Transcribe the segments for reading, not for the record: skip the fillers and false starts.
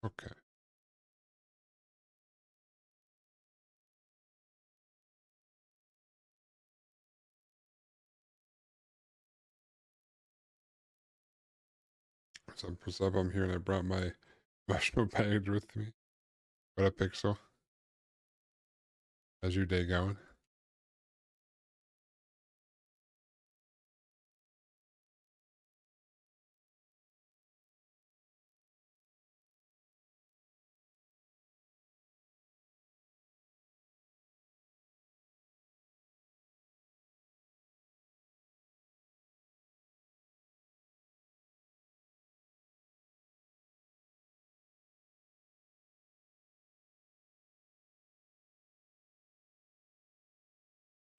Okay. So what's up? I'm here and I brought my emotional baggage with me. What up, Pixel? How's your day going?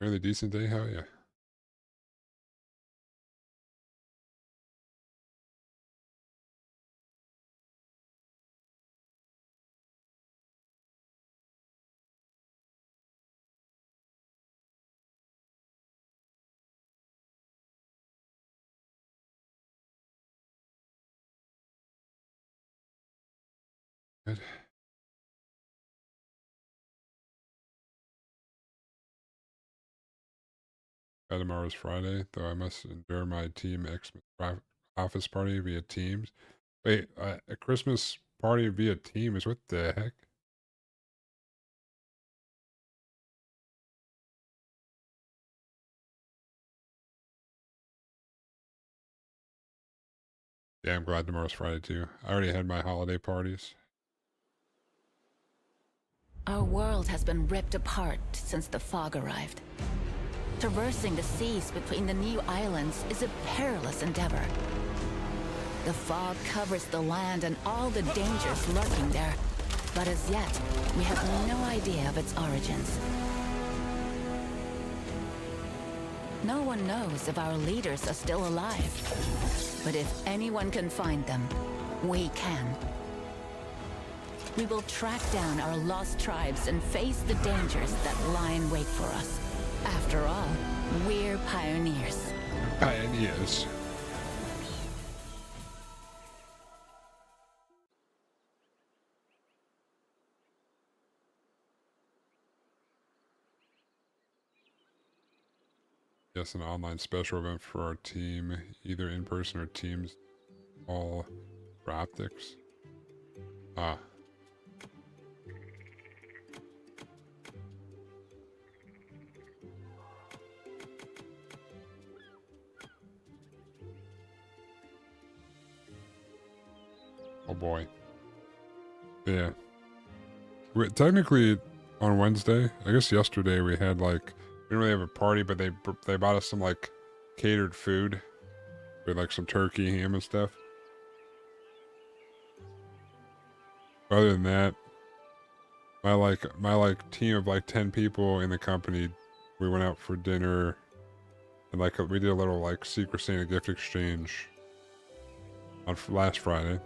Fairly decent day, how yeah. Good. Tomorrow's Friday, though I must endure my team office party via Teams. Wait, a Christmas party via Teams? What the heck? Yeah, I'm glad tomorrow's Friday too. I already had my holiday parties. Our world has been ripped apart since the fog arrived. Traversing the seas between the new islands is a perilous endeavor. The fog covers the land and all the dangers lurking there, but as yet, we have no idea of its origins. No one knows if our leaders are still alive, but if anyone can find them, we can. We will track down our lost tribes and face the dangers that lie in wait for us. After all, we're pioneers. Pioneers. Yes, an online special event for our team, either in person or Teams, all for optics. Ah, oh boy. Yeah. Technically, on Wednesday, I guess yesterday we had like, we didn't really have a party, but they bought us some like catered food with like some turkey, ham, and stuff. Other than that, my team of like 10 people in the company, we went out for dinner and like we did a little like Secret Santa gift exchange on last Friday.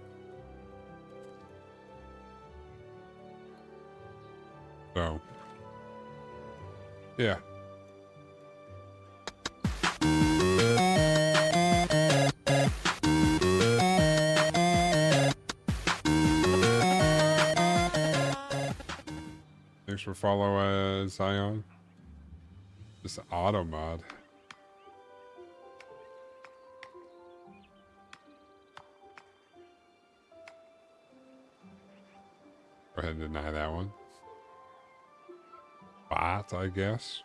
So, yeah. Thanks for follow, Zion. Just auto mod. Go ahead and deny that one. Bot, I guess.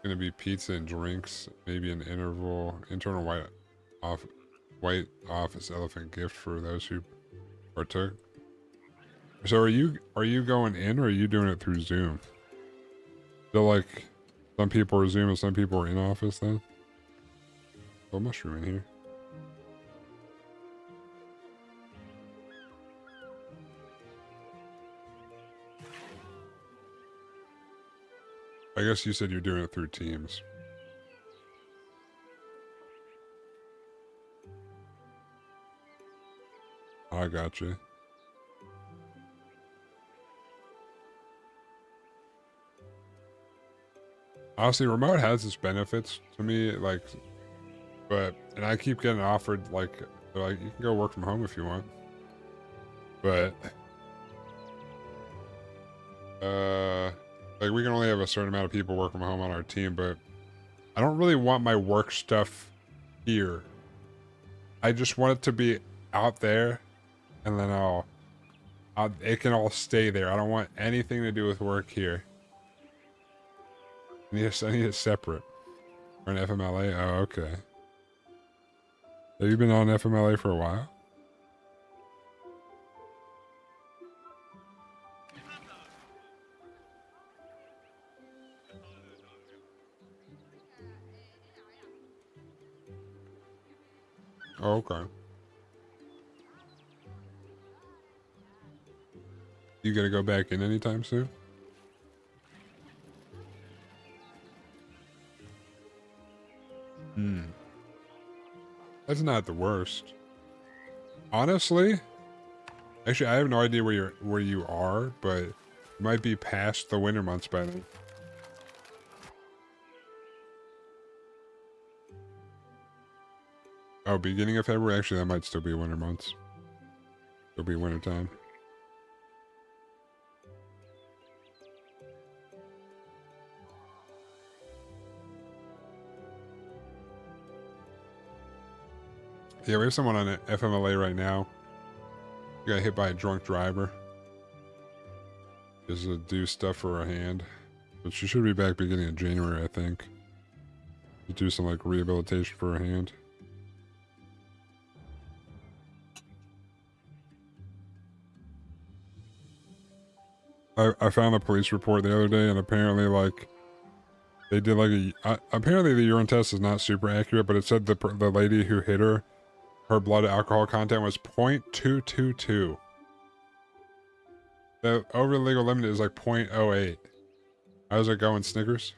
Gonna be pizza and drinks, maybe an internal white office elephant gift for those who partook. So are you going in or are you doing it through Zoom? So like some people are Zoom and some people are in office then? Oh, mushroom in here. I guess you said you're doing it through Teams. I got you. Honestly, remote has its benefits to me, like, and I keep getting offered like, they're like you can go work from home if you want. But like we can only have a certain amount of people work from home on our team, but I don't really want my work stuff here. I just want it to be out there, and then it can all stay there. I don't want anything to do with work here. I need it separate. Or an FMLA? Oh, okay. Have you been on FMLA for a while? Oh, okay. You gonna go back in anytime soon? That's not the worst. Honestly, actually, I have no idea where you are, but it might be past the winter months by then. Oh, beginning of February? Actually, that might still be winter months. It'll be winter time. Yeah, we have someone on FMLA right now. He got hit by a drunk driver. Just to do stuff for her hand. But she should be back beginning of January, I think. To do some, like, rehabilitation for her hand. I found a police report the other day, and apparently, like, they did, like, apparently the urine test is not super accurate, but it said the lady who hit her, her blood alcohol content was 0.222. The over the legal limit is like 0.08. How's it going, Snickers?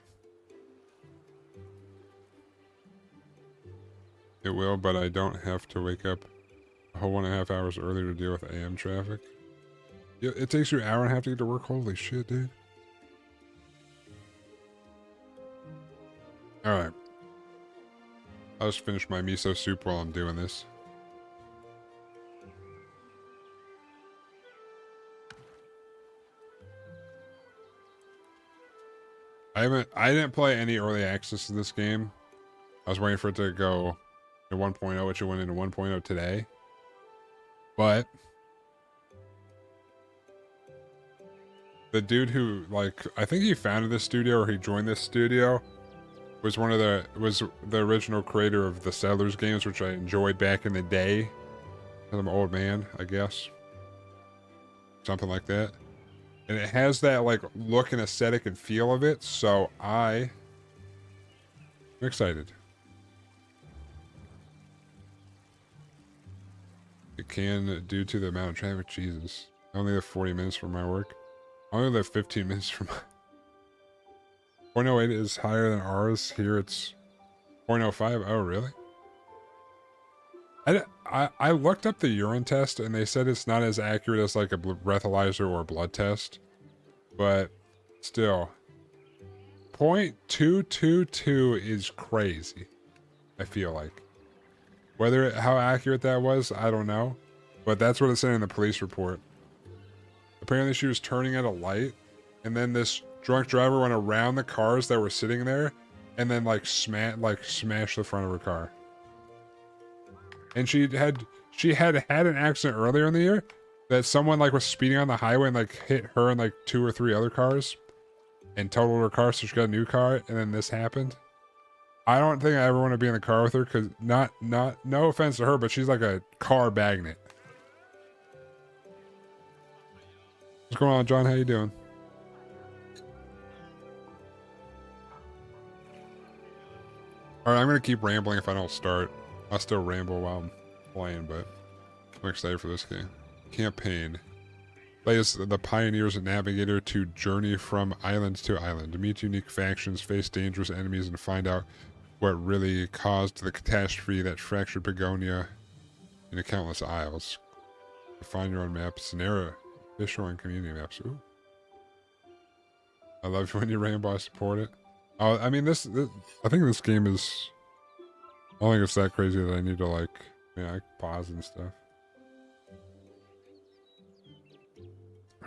It will, but I don't have to wake up a whole 1.5 hours earlier to deal with AM traffic. Yeah, it takes you an hour and a half to get to work. Holy shit, dude. Alright. I'll just finish my miso soup while I'm doing this. I didn't play any early access to this game. I was waiting for it to go to 1.0, which it went into 1.0 today. But the dude who, like, I think he founded this studio or he joined this studio was the original creator of the Settlers games, which I enjoyed back in the day. I'm an old man, I guess. Something like that. And it has that, like, look and aesthetic and feel of it, so I'm excited. It can, due to the amount of traffic. Jesus. I only have 40 minutes from my work. I only live 15 minutes from my... 0.08 is higher than ours. Here it's 0.05. Oh, really? I looked up the urine test, and they said it's not as accurate as, like, a breathalyzer or a blood test. But still, 0.222 is crazy, I feel like. How accurate that was, I don't know. But that's what it said in the police report. Apparently she was turning at a light, and then this drunk driver went around the cars that were sitting there, and then, like, smashed the front of her car. And she had an accident earlier in the year that someone, like, was speeding on the highway and, like, hit her and, like, 2 or 3 other cars and totaled her car, so she got a new car, and then this happened. I don't think I ever want to be in the car with her, because no offense to her, but she's like a car magnet. What's going on, John? How you doing? Alright, I'm going to keep rambling if I don't start. I'll still ramble while I'm playing, but I'm excited for this game. Campaign. Play as the pioneers and navigator to journey from island to island, to meet unique factions, face dangerous enemies, and find out what really caused the catastrophe that fractured Begonia into countless isles. Find your own maps, Sonera, official and community maps. Ooh. I love when you ramble, I support it. Oh, I mean, this I think this game is... I don't think it's that crazy that I need to, like, yeah, I pause and stuff.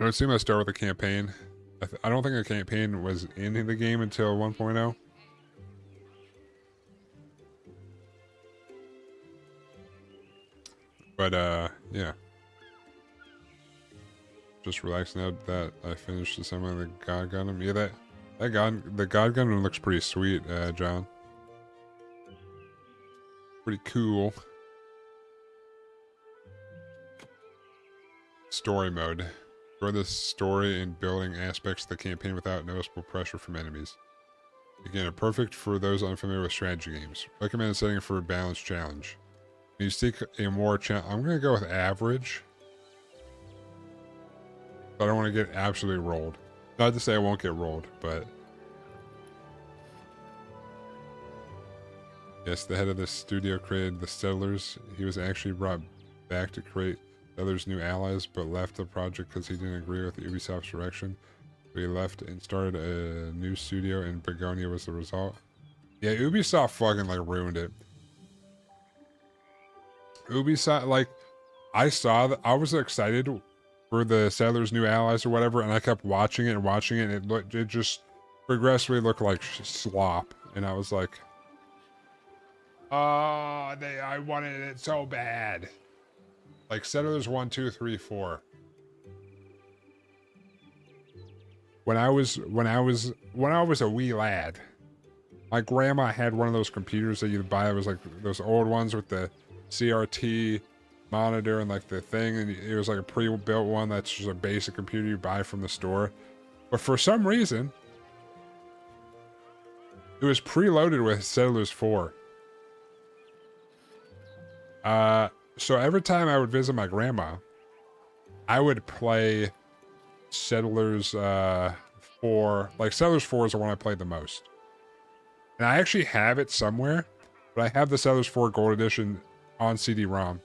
I would assume I start with a campaign. I don't think a campaign was in the game until 1.0. But yeah. Just relaxing out that I finished assembling the God Gundam. Yeah, the God Gundam looks pretty sweet, John. Pretty cool. Story mode. Enjoy the story and building aspects of the campaign without noticeable pressure from enemies. Again, perfect for those unfamiliar with strategy games. Recommended setting for a balanced challenge. When you seek a more I'm gonna go with average. I don't want to get absolutely rolled. Not to say I won't get rolled, but yes, the head of the studio created the Settlers. He was actually brought back to create Settlers' new allies, but left the project because he didn't agree with Ubisoft's direction. So he left and started a new studio, and Begonia was the result. Yeah, Ubisoft fucking like ruined it. Ubisoft, like, I saw that I was excited for the Settlers' new allies or whatever, and I kept watching it, and it just progressively looked like slop, and I was like, oh, I wanted it so bad. Like Settlers 1, 2, 3, 4. When I was a wee lad, my grandma had one of those computers that you'd buy. It was like those old ones with the CRT monitor and like the thing, and it was like a pre-built one that's just a basic computer you buy from the store. But for some reason, it was preloaded with Settlers 4. So every time I would visit my grandma, I would play Settlers 4. Like Settlers 4 is the one I played the most. And I actually have it somewhere, but I have the Settlers 4 Gold Edition on CD-ROM.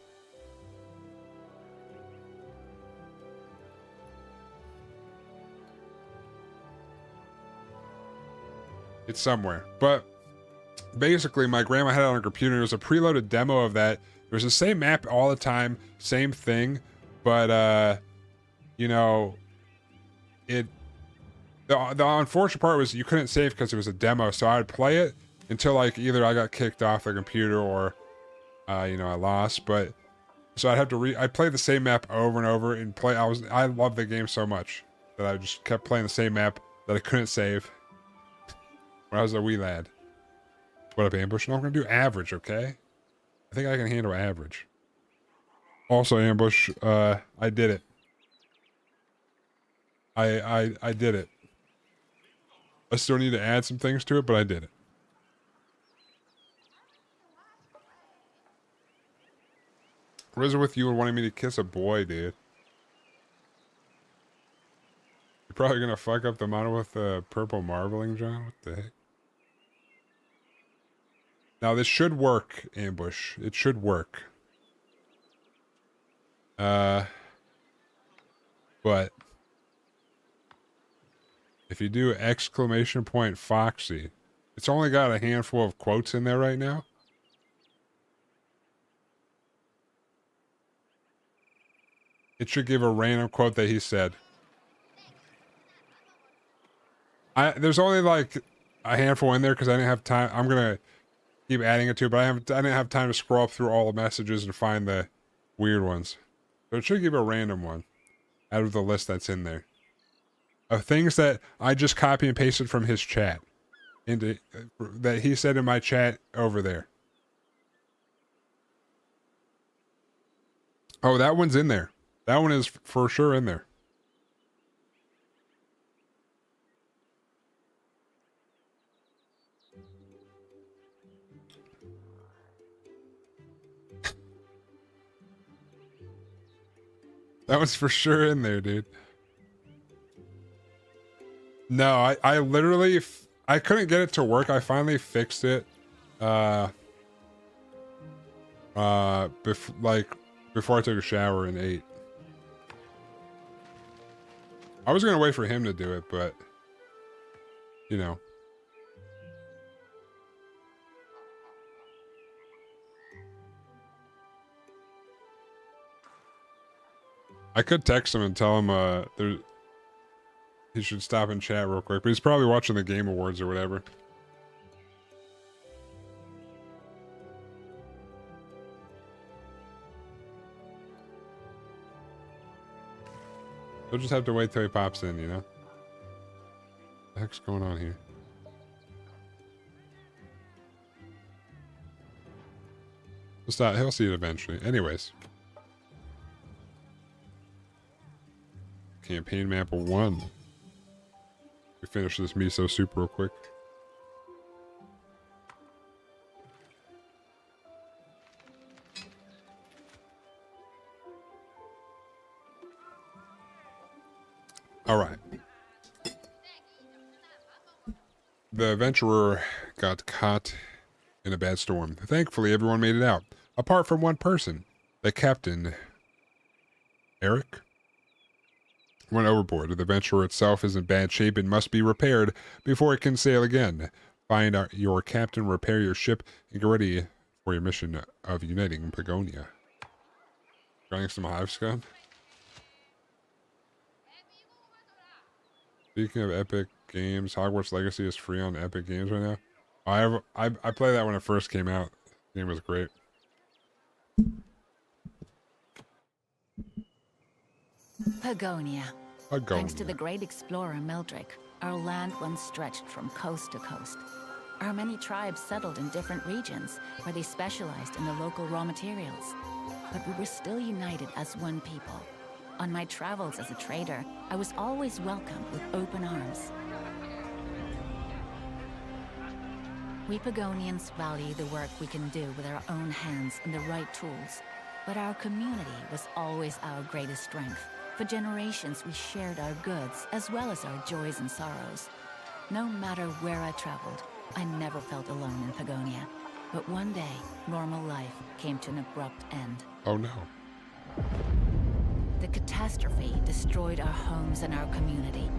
It's somewhere. But basically, my grandma had it on her computer. It was a preloaded demo of that. It was the same map all the time, same thing. But, you know, the unfortunate part was you couldn't save because it was a demo. So I'd play it until, like, either I got kicked off the computer or, you know, I lost. But, so I'd have to I'd play the same map over and over and play. I loved the game so much that I just kept playing the same map that I couldn't save when I was a wee lad. What up, Ambush? No, I'm gonna do average, okay? I think I can handle average. Also, Ambush, I did it. I did it. I still need to add some things to it, but I did it. What is it with you and wanting me to kiss a boy, dude? You're probably gonna fuck up the model with the purple marbling, John? What the heck? Now this should work, Ambush. It should work. But if you do exclamation point Foxy, it's only got a handful of quotes in there right now. It should give a random quote that he said. There's only like a handful in there because I didn't have time. I'm gonna keep adding it to, but I didn't have time to scroll up through all the messages and find the weird ones. So it should give a random one out of the list that's in there of things that I just copy and pasted from his chat into that he said in my chat over there. Oh, that one's in there. That one is for sure in there. That was for sure in there, dude. No, I literally, I couldn't get it to work. I finally fixed it. Before I took a shower and ate. I was gonna wait for him to do it, but, you know. I could text him and tell him he should stop and chat real quick, but he's probably watching the Game Awards or whatever. We'll just have to wait till he pops in, you know? What the heck's going on here? He'll see it eventually. Anyways. Campaign map 1. We finish this miso soup real quick. All right. The adventurer got caught in a bad storm. Thankfully, everyone made it out, apart from one person. The captain, Eric, went overboard. The adventurer itself is in bad shape and must be repaired before it can sail again. Find out your captain, repair your ship, and get ready for your mission of uniting Pagonia. Running some hive scum. Speaking of Epic Games, Hogwarts Legacy is free on Epic Games right now. I played that when it first came out. The game was great. Pagonia. Pagonia. Thanks to the great explorer Mildrick, our land once stretched from coast to coast. Our many tribes settled in different regions where they specialized in the local raw materials. But we were still united as one people. On my travels as a trader, I was always welcomed with open arms. We Pagonians value the work we can do with our own hands and the right tools, but our community was always our greatest strength. For generations, we shared our goods as well as our joys and sorrows. No matter where I traveled, I never felt alone in Pagonia. But one day, normal life came to an abrupt end. Oh no. The catastrophe destroyed our homes and our community.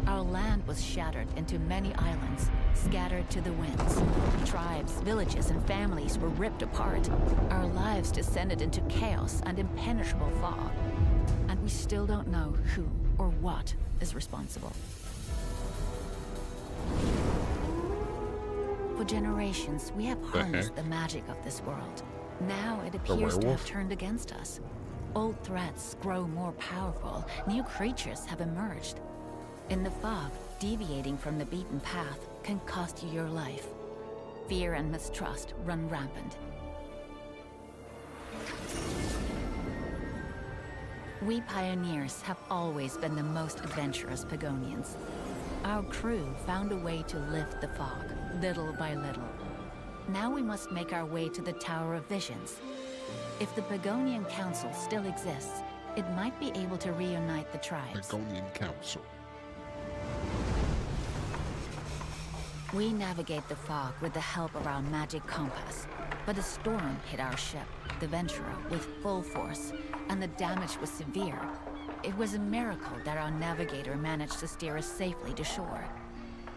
Our land was shattered into many islands, scattered to the winds. Tribes, villages, and families were ripped apart. Our lives descended into chaos and impenetrable fog. And we still don't know who or what is responsible. For generations, we have harnessed the magic of this world. Now it appears to have turned against us. Old threats grow more powerful. New creatures have emerged. In the fog, deviating from the beaten path can cost you your life. Fear and mistrust run rampant. We pioneers have always been the most adventurous Pagonians. Our crew found a way to lift the fog, little by little. Now we must make our way to the Tower of Visions. If the Pagonian Council still exists, it might be able to reunite the tribes. Pagonian Council. We navigate the fog with the help of our magic compass. But a storm hit our ship, the Venturer, with full force, and the damage was severe. It was a miracle that our navigator managed to steer us safely to shore.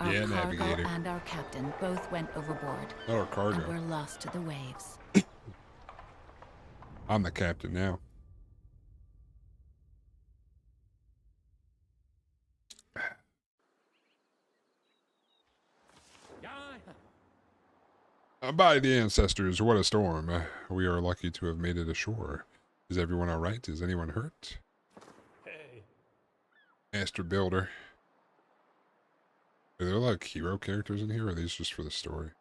Our cargo and our captain both went overboard. Oh, cargo. And were lost to the waves. I'm the captain now. By the ancestors, what a storm. We are lucky to have made it ashore. Is everyone alright? Is anyone hurt? Hey. Master Builder. Are there a lot of hero characters in here, or are these just for the story?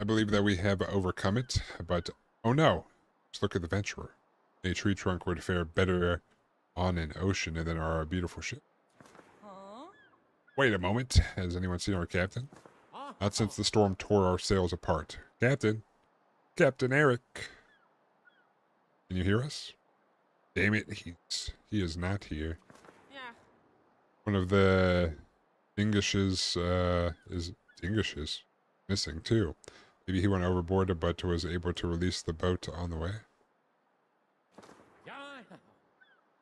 I believe that we have overcome it, but oh no! Just look at the Venturer. A tree trunk would fare better on an ocean than our beautiful ship. Huh? Wait a moment. Has anyone seen our captain? Not since the storm tore our sails apart. Captain? Captain Eric? Can you hear us? Damn it, he is not here. Yeah. One of the Dingushes is missing too. Maybe he went overboard but was able to release the boat on the way.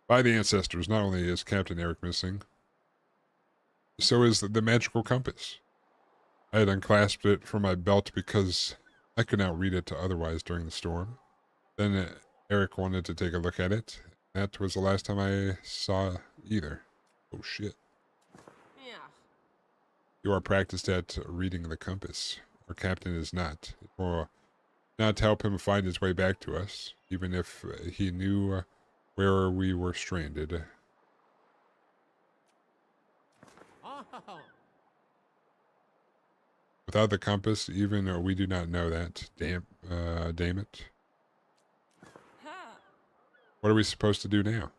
By the ancestors, not only is Captain Eric missing, so is the magical compass. I had unclasped it from my belt because I could not read it otherwise during the storm. Then Eric wanted to take a look at it. That was the last time I saw either. Oh shit. Yeah. You are practiced at reading the compass. Our captain is not. It will not help him find his way back to us, even if he knew where we were stranded. Oh. Without the compass, even we do not know that. Damn it. Ha. What are we supposed to do now?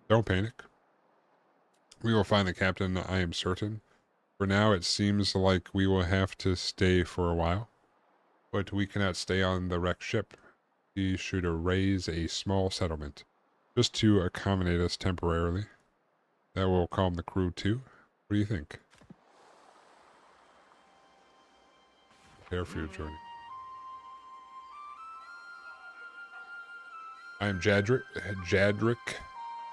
Don't panic. We will find the captain, I am certain. For now, it seems like we will have to stay for a while. But we cannot stay on the wrecked ship. We should raise a small settlement, just to accommodate us temporarily. That will calm the crew too. What do you think? Prepare for your journey. I am Jadric,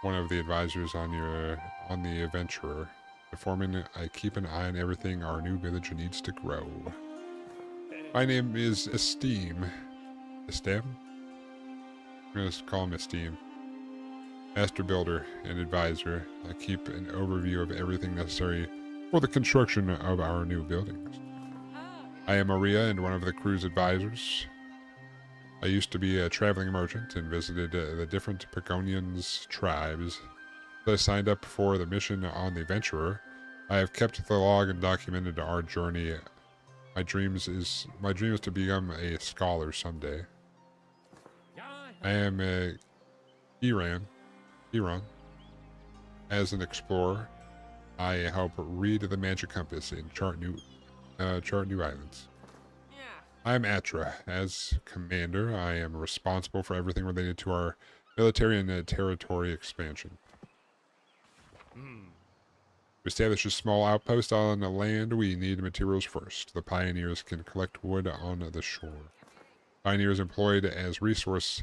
one of the advisors on the Adventurer. The foreman, I keep an eye on everything our new village needs to grow. My name is Esteem. Esteem? I'm going to call him Esteem. Master Builder and Advisor. I keep an overview of everything necessary for the construction of our new buildings. I am Maria and one of the crew's advisors. I used to be a traveling merchant and visited the different Pagonians tribes. As I signed up for the mission on the Adventurer, I have kept the log and documented our journey. My dream is to become a scholar someday. I am Iran. As an explorer, I help read the magic compass and chart new islands. I am Atra. As commander, I am responsible for everything related to our military and territory expansion. To establish a small outpost on the land, we need materials first. The pioneers can collect wood on the shore. Pioneers employed as resource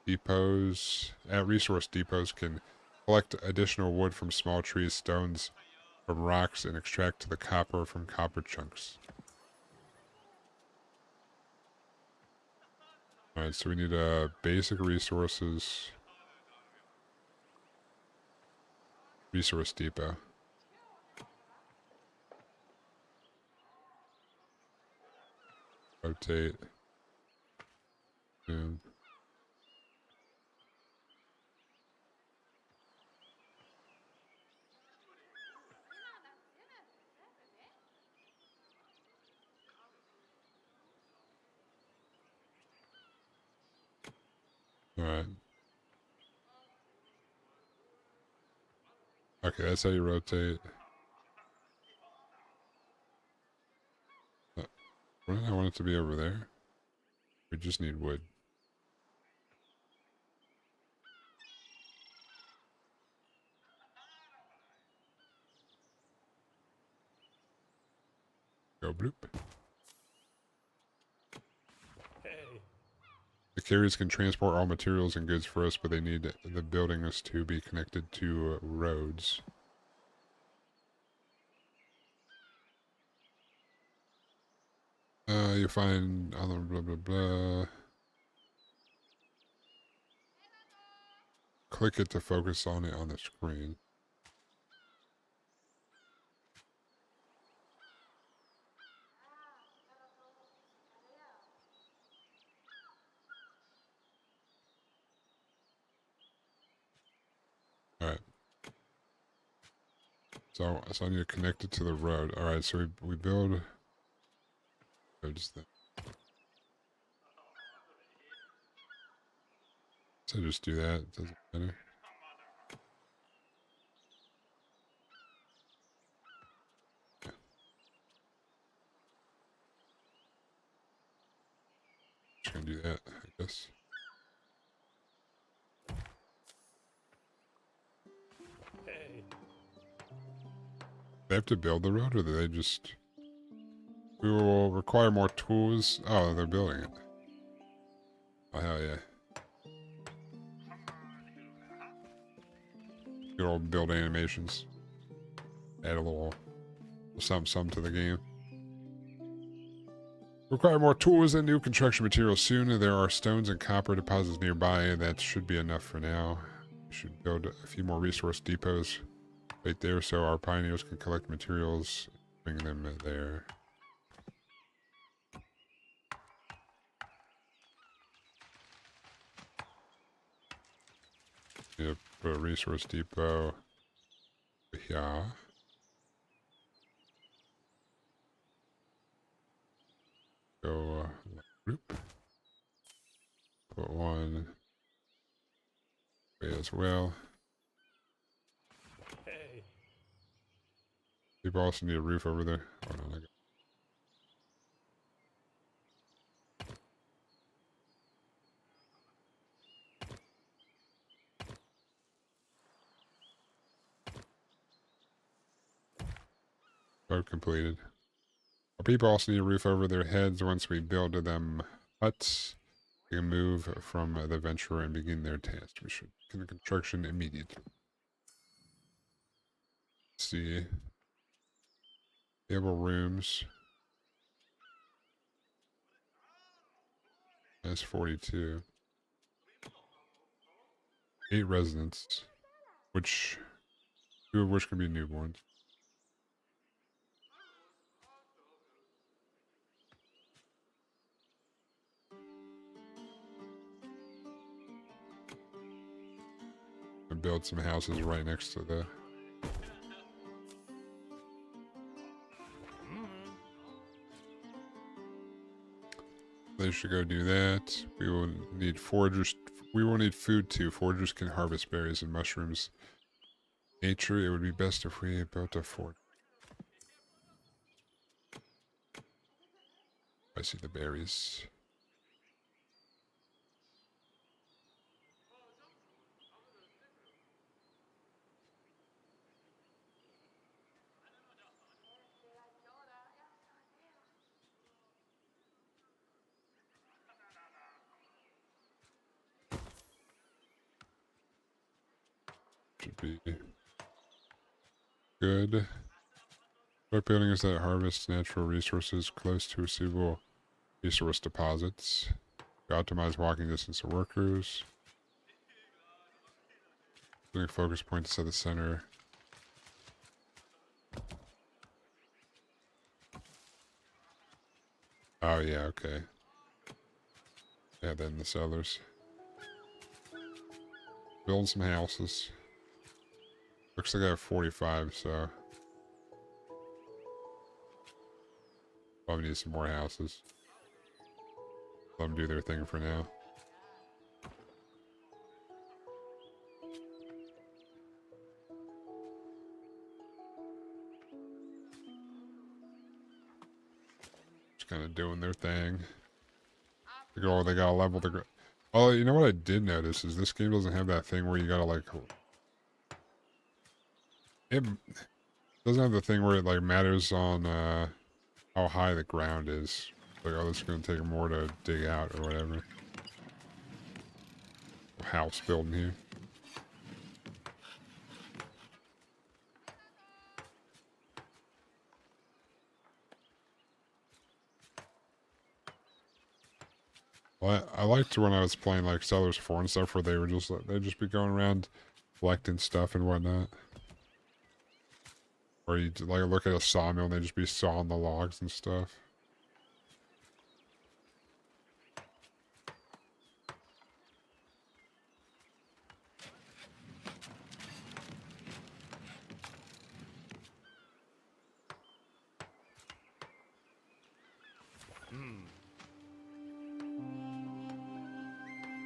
depots can collect additional wood from small trees, stones from rocks, and extract the copper from copper chunks. Alright, so we need basic resources. Resource depot. Rotate. Boom. Alright. Okay, that's how you rotate. Wouldn't I want it to be over there? We just need wood. Go bloop. The carriers can transport all materials and goods for us, but they need the buildings to be connected to roads. You find blah blah blah blah. Click it to focus on it on the screen. Alright. So I need to connect it to the road. Alright, so we build roads then. So just do that, it doesn't matter. Yeah. Just gonna do that, I guess. They have to build the road, or do they just... We will require more tools. Oh, they're building it. Oh, hell yeah. Good old build animations. Add a little something to the game. Require more tools and new construction materials soon. There are stones and copper deposits nearby. That should be enough for now. We should build a few more resource depots right there so our pioneers can collect materials and bring them there. Need to put a resource depot here. Go group. Put one way as well. Hey. People also need a roof over there. Oh no, I got road completed. Our people also need a roof over their heads. Once we build them huts, we can move from the venture and begin their task. We should begin the construction immediately. Let's see. Stable rooms. That's 42. 8 residents, which 2 of which can be newborns. And build some houses right next to the. They should go do that. We will need foragers. We will need food too. Foragers can harvest berries and mushrooms. Nature, it would be best if we built a fort. I see the berries. Should be good. Start building is that harvest natural resources close to suitable resource deposits. We optimize walking distance of workers. Doing focus points at the center. Oh yeah, okay. Yeah, then the sellers. Build some houses. Looks like I have 45, so probably need some more houses. Let them do their thing for now. Just kind of doing their thing. Oh, they gotta level the. Oh, you know what I did notice is this game doesn't have that thing where you gotta like. It doesn't have the thing where it like matters on how high the ground is. Like, oh, it's gonna take more to dig out or whatever. House building here. Well, I liked when I was playing like Settlers 4 and stuff where they were just like, they'd just be going around collecting stuff and whatnot. Or you like look at a sawmill and they'd just be sawing the logs and stuff.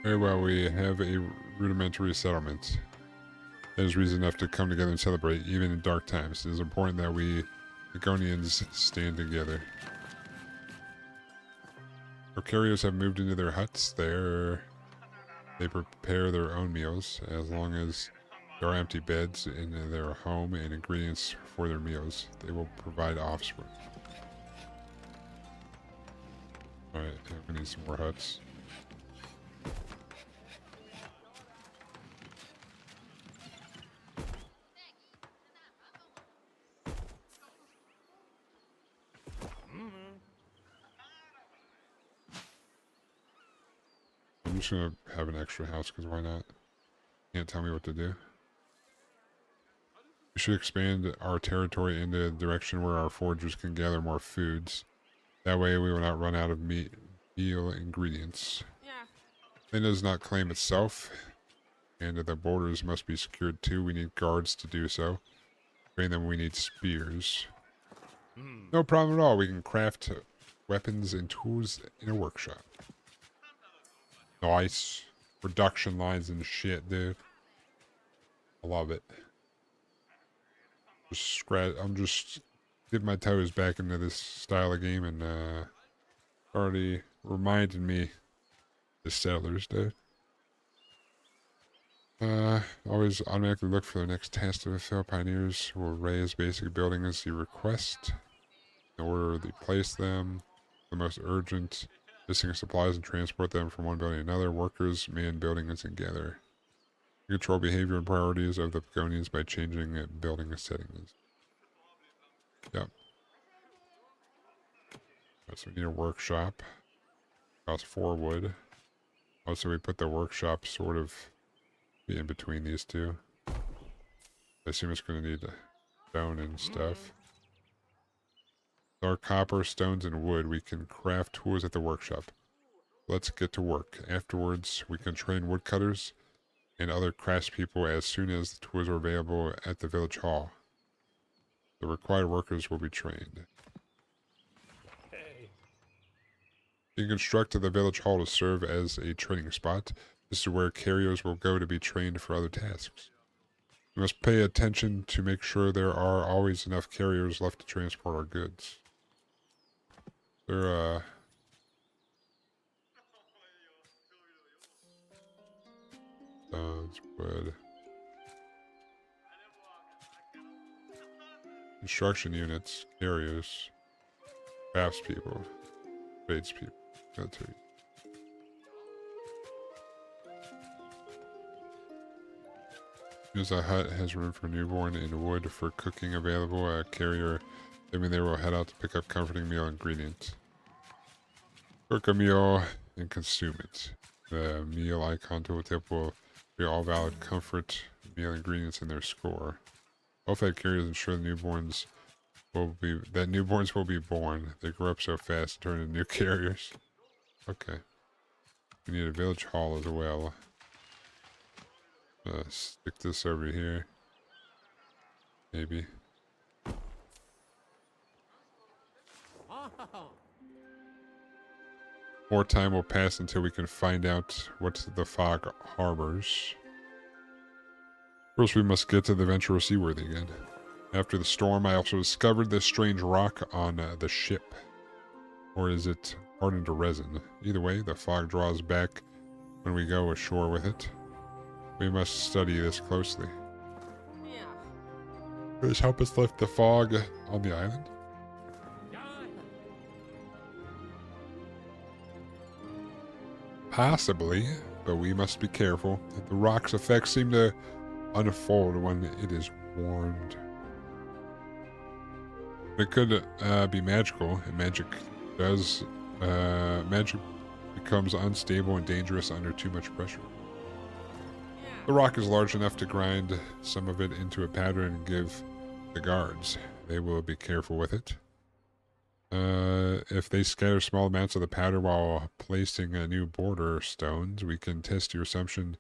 Very well, we have a rudimentary settlement. That is reason enough to come together and celebrate, even in dark times. It is important that we Draconians stand together. Procarios have moved into their huts. They prepare their own meals, as long as there are empty beds in their home and ingredients for their meals. They will provide offspring. Alright, we need some more huts. just gonna have an extra house, because why not? Can't tell me what to do. We should expand our territory into the direction where our foragers can gather more foods. That way we will not run out of meal ingredients. Yeah. It does not claim itself, and the borders must be secured too. We need guards to do so. Train them, we need spears. No problem at all. We can craft weapons and tools in a workshop. Nice. Production lines and shit, dude. I love it. I'm just dipping my toes back into this style of game, and already reminded me the settlers, dude. Always automatically look for the next task to fulfill. Pioneers will raise basic buildings as you request. In order to place them, the most urgent, missing supplies and transport them from one building to another. Workers man buildings and gather. You control behavior and priorities of the Pegonians by changing building settings. Yep. So we need a workshop. Costs 4 wood. Also, we put the workshop sort of in between these two. I assume it's going to need stone and stuff. With our copper, stones, and wood, we can craft tools at the workshop. Let's get to work. Afterwards, we can train woodcutters and other craftspeople as soon as the tools are available at the village hall. The required workers will be trained. You can construct the village hall to serve as a training spot. This is where carriers will go to be trained for other tasks. We must pay attention to make sure there are always enough carriers left to transport our goods. There, stones, wood. Construction units, carriers, craftspeople, tradespeople, military. As a hut has room for newborn and wood for cooking available, a carrier living there will head out to pick up comforting meal ingredients. Cook a meal and consume it. The meal icon tooltip will be all valid comfort meal ingredients in their score. Well-fed carriers ensure newborns will be born. They grow up so fast and turn into new carriers. Okay. We need a village hall as well. Stick this over here. Maybe. More time will pass until we can find out what the fog harbors. First, we must get to the Venturer seaworthy again. After the storm, I also discovered this strange rock on the ship. Or is it hardened to resin? Either way, the fog draws back when we go ashore with it. We must study this closely. Yeah. Does help us lift the fog on the island? Possibly, but we must be careful. The rock's effects seem to unfold when it is warmed. It could be magical, and magic becomes unstable and dangerous under too much pressure. The rock is large enough to grind some of it into a powder and give the guards. They will be careful with it. If they scatter small amounts of the powder while placing a new border stones, we can test your assumption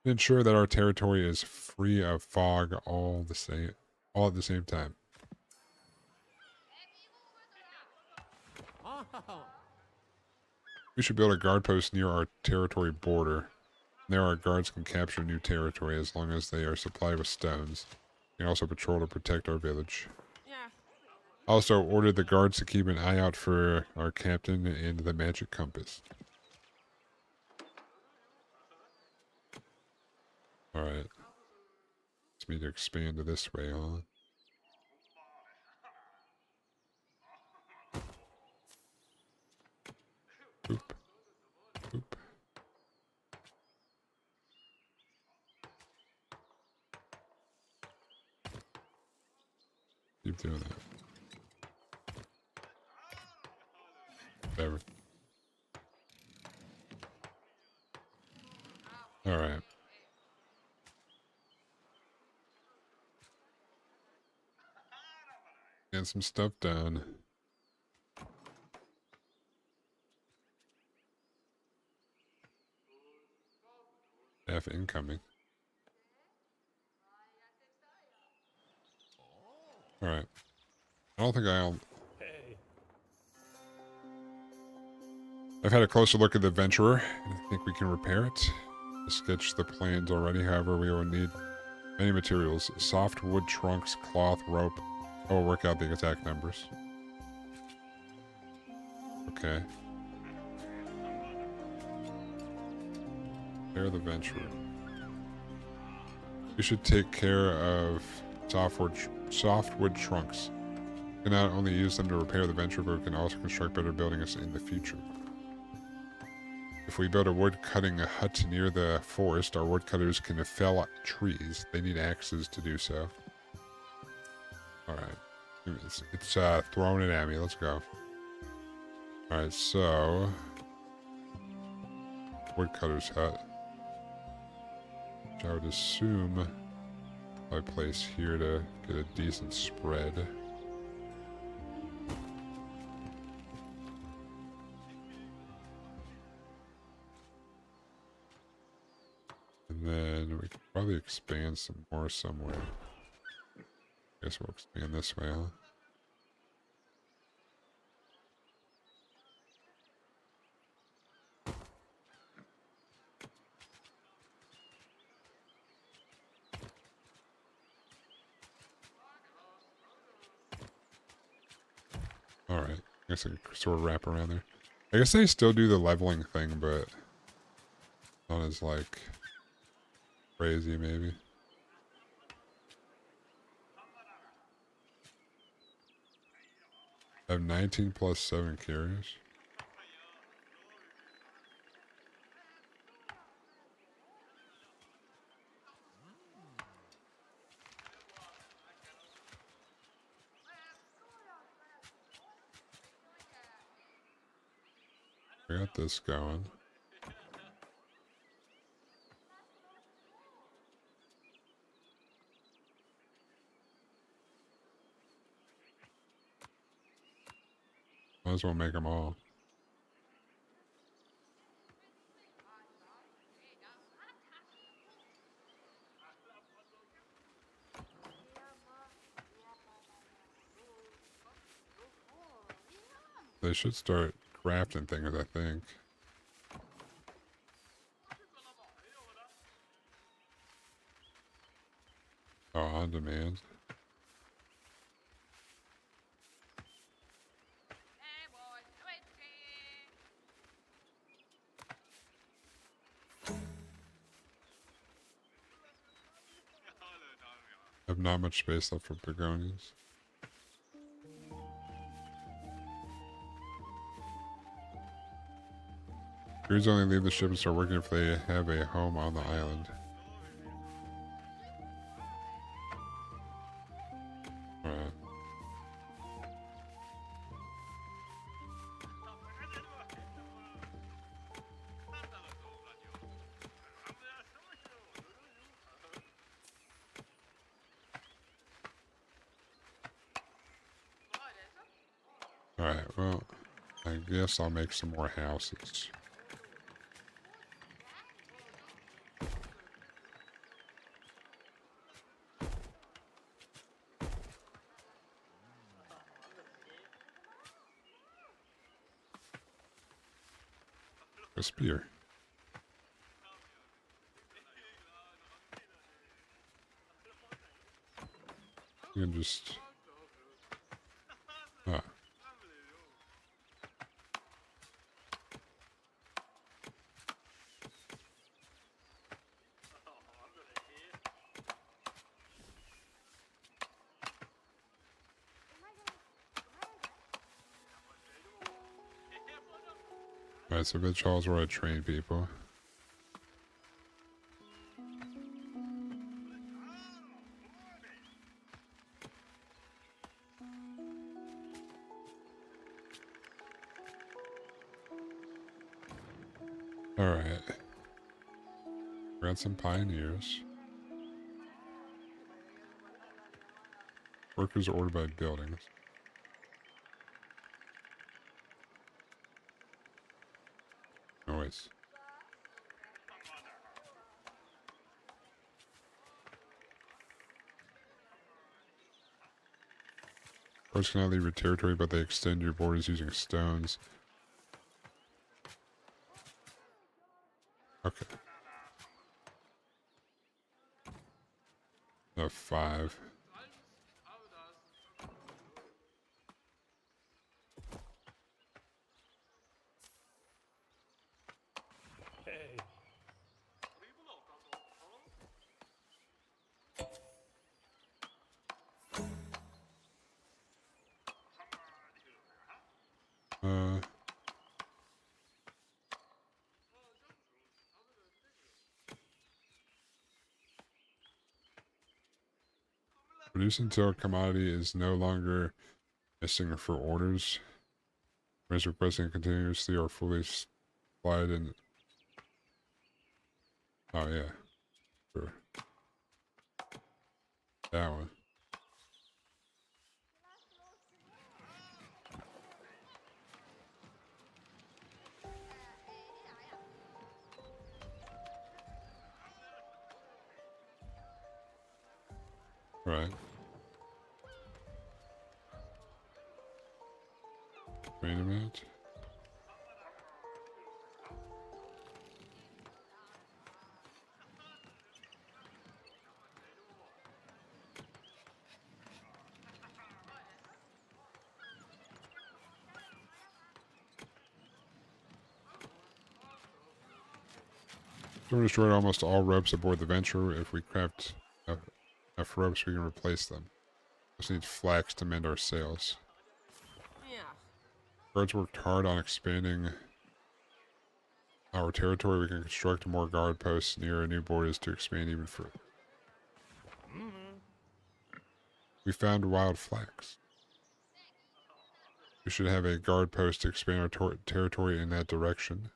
and ensure that our territory is free of fog all at the same time. We should build a guard post near our territory border. There our guards can capture new territory as long as they are supplied with stones. We can also patrol to protect our village. Yeah. Also ordered the guards to keep an eye out for our captain and the magic compass. Alright. Let's need to expand this way, huh? Oop. Oop. Keep doing that. Whatever. All right. Get some stuff done. F incoming. All right. I don't think I've had a closer look at the Venturer, and I think we can repair it. I sketched the plans already, however, we will need many materials. Soft wood trunks, cloth, rope. I will work out the attack numbers. Okay. Repair the Venturer. You should take care of softwood trunks. You can not only use them to repair the Venturer, but we can also construct better buildings in the future. If we build a wood-cutting hut near the forest, our woodcutters can fell trees. They need axes to do so. Alright. It's throwing it at me. Let's go. Alright, so... woodcutter's hut. Which I would assume I place here to get a decent spread. And then we could probably expand some more somewhere. Guess we'll expand this way, huh? Alright, I guess I can sort of wrap around there. I guess they still do the leveling thing, but not as, like, crazy, maybe. I have 19 plus 7 carriers. I got this going. Might as well make them all. They should start crafting things, I think. Oh, on demand. I have not much space left for begonias. Crews only leave the ship and start working if they have a home on the island. Alright. Alright, well, I guess I'll make some more houses. A spear. You can just... Ah. Alright, so village hall is where I train people. Alright. Got some pioneers. Workers ordered by buildings. Noise. Guards cannot leave your territory, but they extend your borders using stones. Okay. No, 5. Uh, produce until a commodity is no longer missing for orders. Is requesting continuously or fully supplied in. Oh yeah, sure. That one. Right. Wait a minute. We destroyed almost all ropes aboard the Venture. If we craft enough ropes, we can replace them. Just need flax to mend our sails. Yeah. Guards worked hard on expanding our territory. We can construct more guard posts near our new borders to expand even further. We found wild flax. We should have a guard post to expand our territory in that direction.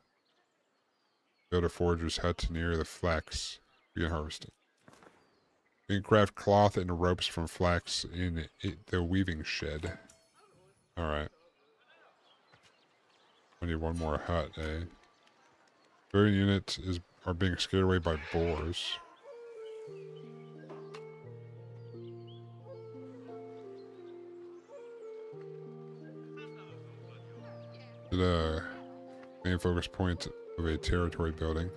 Build a forager's hut near the flax we can harvest it. We can craft cloth and ropes from flax in the weaving shed. Alright. I need one more hut, eh? Civilian units are being scared away by boars. The main focus point of a territory building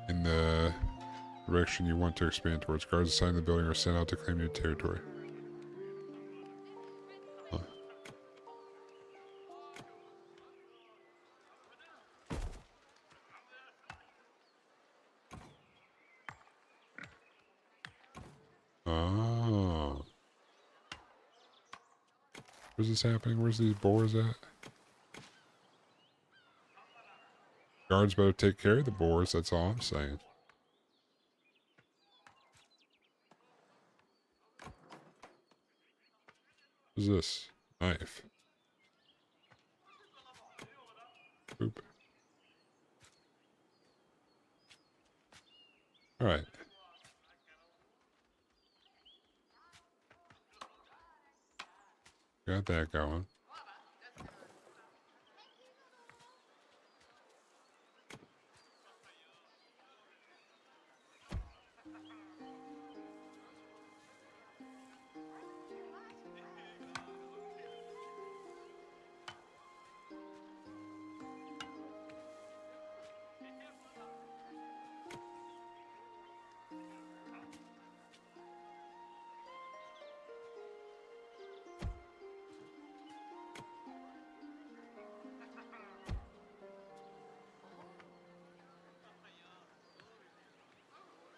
in the direction you want to expand towards. Guards assigned to the building are sent out to claim new territory. Huh. Oh. Where's this happening? Where's these boars at? Guards better take care of the boars, that's all I'm saying. What's this? Knife. Oop. Alright. Got that going.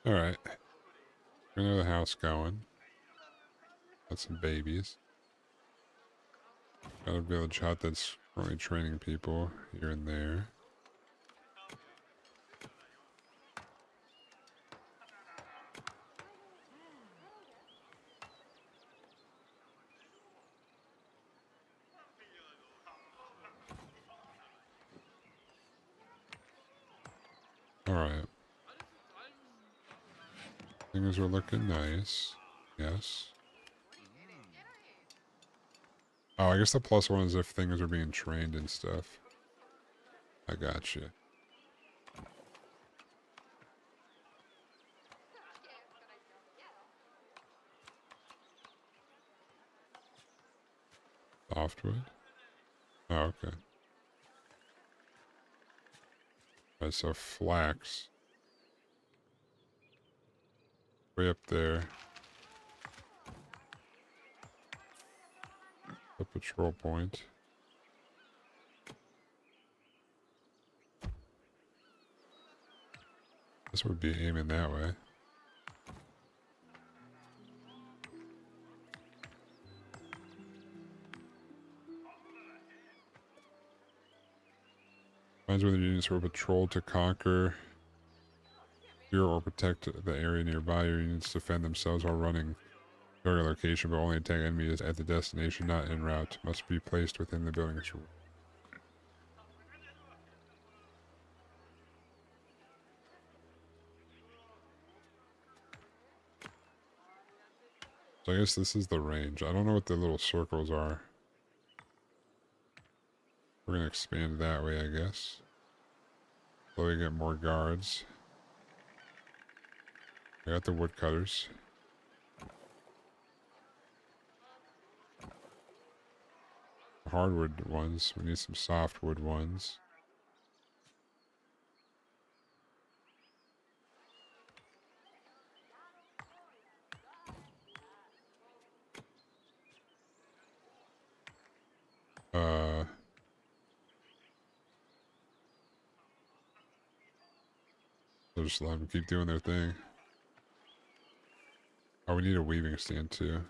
Alright. Another house going. Got some babies. Got a village hut that's currently training people here and there. Alright. Things are looking nice. Yes. Oh, I guess the plus one is if things are being trained and stuff. I got you. Softwood? Oh, okay. Alright, so flax. Way up there. The patrol point. This would be aiming that way. Finds whether units were patrolled to conquer, secure, or protect the area nearby. Your units defend themselves while running target location, but only attack enemies at the destination, not en route. Must be placed within the building's rule. So I guess this is the range. I don't know what the little circles are. We're going to expand that way, I guess. So we get more guards. I got the woodcutters. Hardwood ones. We need some softwood ones. So just let them keep doing their thing. Oh, we need a weaving stand too.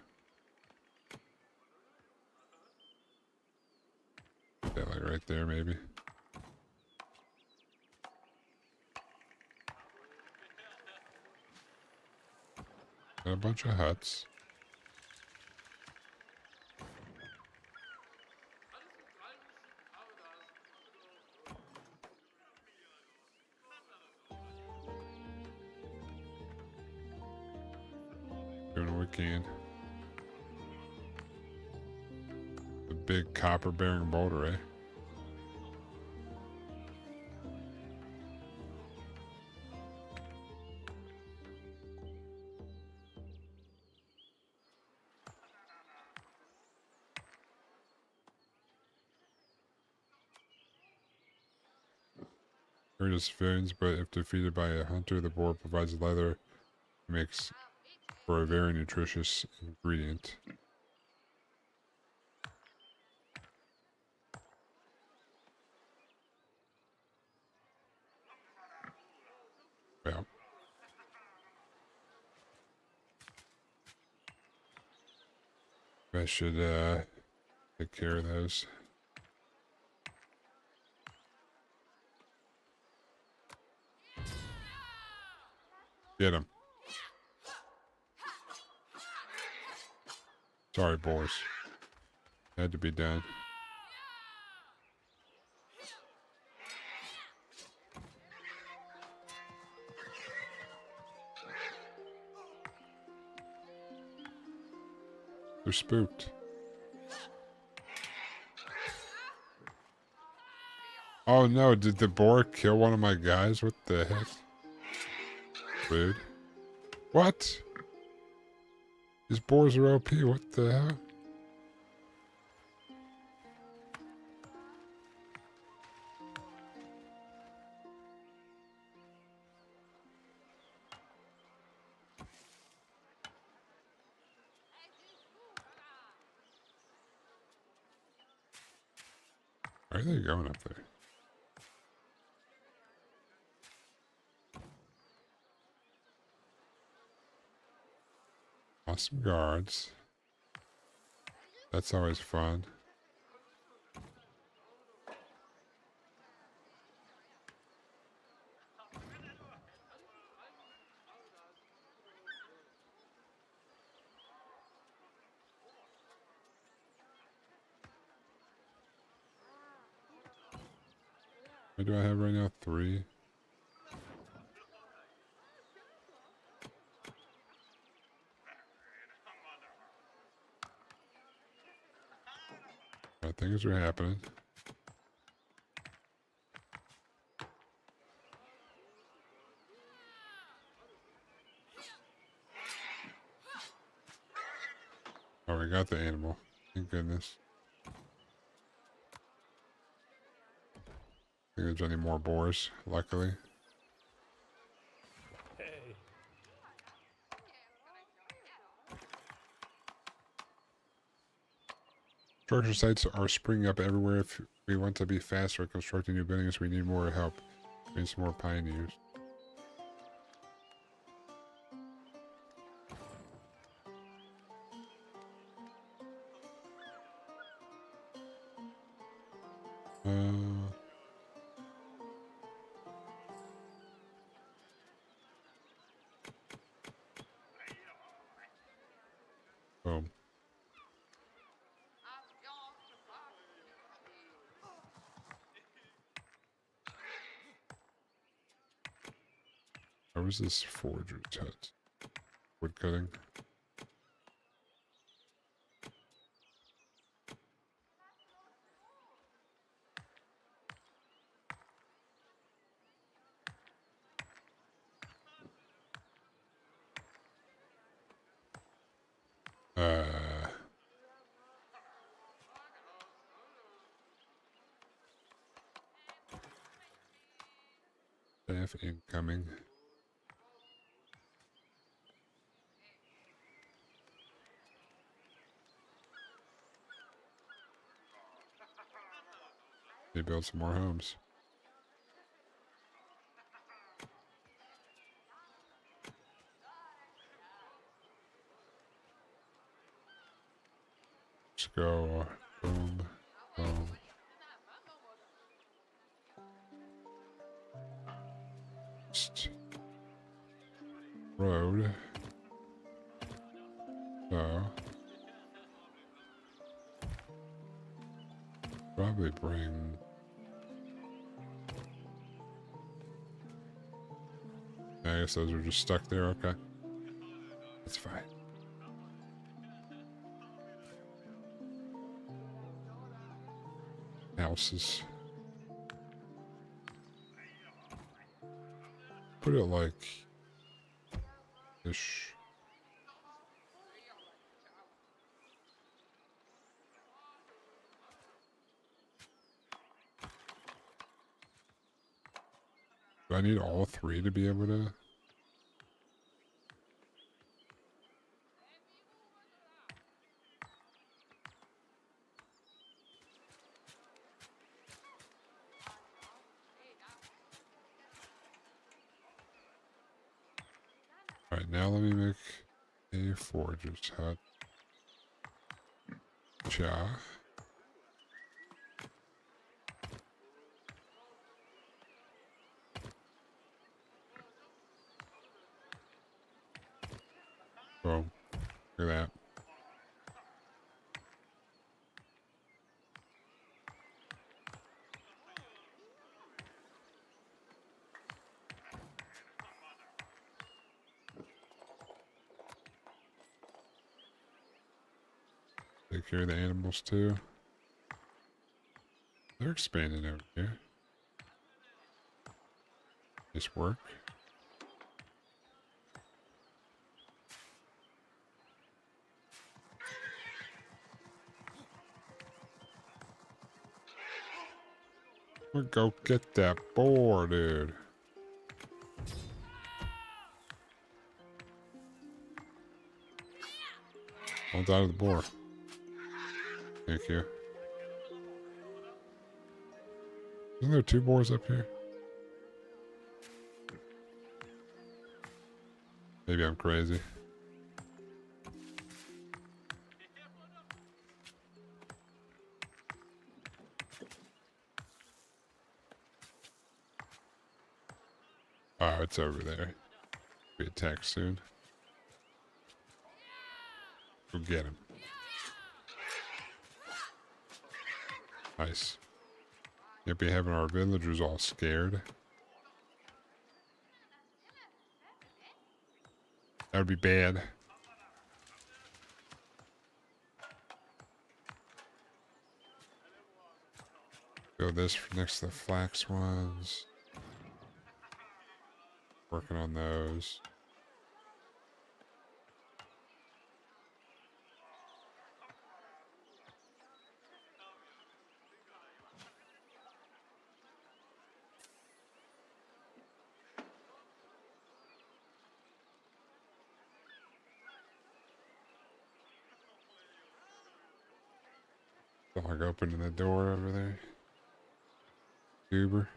Yeah, like right there maybe. Got a bunch of huts. Doing what we can. The big copper bearing boulder, eh? Or just civilians, but if defeated by a hunter, the boar provides leather, makes for a very nutritious ingredient. Well. I should take care of those. Get him. Sorry, boys. Had to be done. They're spooked. Oh no, did the boar kill one of my guys? What the heck? Rude. What? These boars are OP, what the hell? Where are they going up there? Awesome guards. That's always fun. What do I have right now? 3. things are happening. Oh, we got the animal. Thank goodness. I think there's any more boars, luckily. Construction sites are springing up everywhere. If we want to be faster at constructing new buildings, we need more help. We need some more pioneers. Boom. Where was this forger's hut? Wood cutting. Staff incoming. They build some more homes. Let's go. Boom. Boom. Road. So. Probably bring. I guess those are just stuck there. Okay. That's fine. Houses. Put it like ish. Do I need all three to be able to? Alright, now let me make a forger's hut. Cha. Boom. Look at that. Take care of the animals too. They're expanding over here. Nice work. We'll go get that boar, dude. I'll die to the boar. Thank you. Isn't there two boars up here? Maybe I'm crazy. Oh, it's over there. Be attacked soon. Go get him. Nice. Can't be having our villagers all scared. That would be bad. Build this for next to the flax ones. Working on those. Dog opening the door over there. Goober.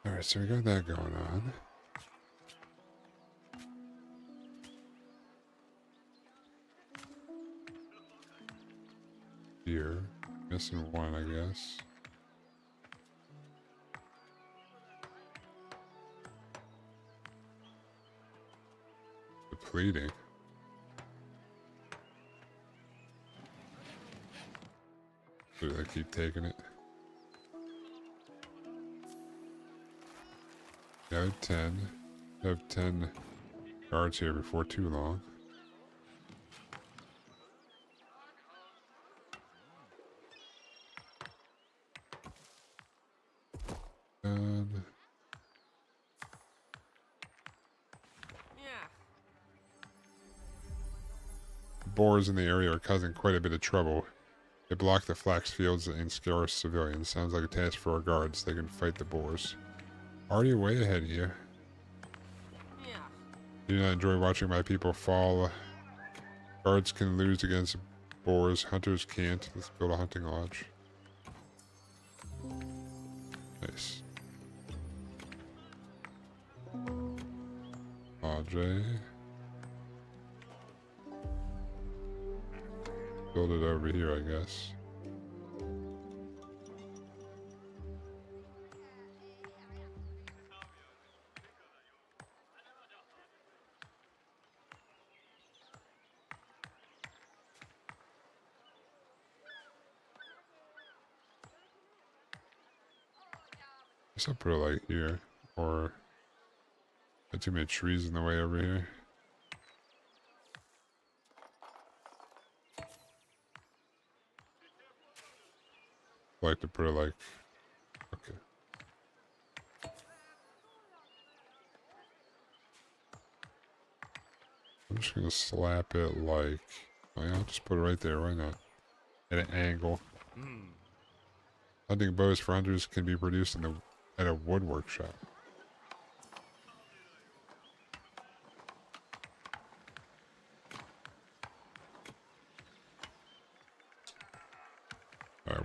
Alright, so we got that going on. Here. Missing one, I guess. Depleting. Do they keep taking it? Yeah, I have 10. I have 10 guards here before too long. And Yeah. the boars in the area are causing quite a bit of trouble. They block the flax fields and scare civilians. Sounds like a task for our guards. They can fight the boars. Already way ahead of you. Yeah. Do not enjoy watching my people fall. Guards can lose against boars. Hunters can't. Let's build a hunting lodge. Nice. Lodge A. Build it over here, I guess. Guess I'll put it like here, or got too many trees in the way over here. I like to put it like, okay. I'm just gonna slap it like, oh yeah, I'll just put it right there, why not? At an angle. Hunting bows for hunters can be produced at a wood workshop.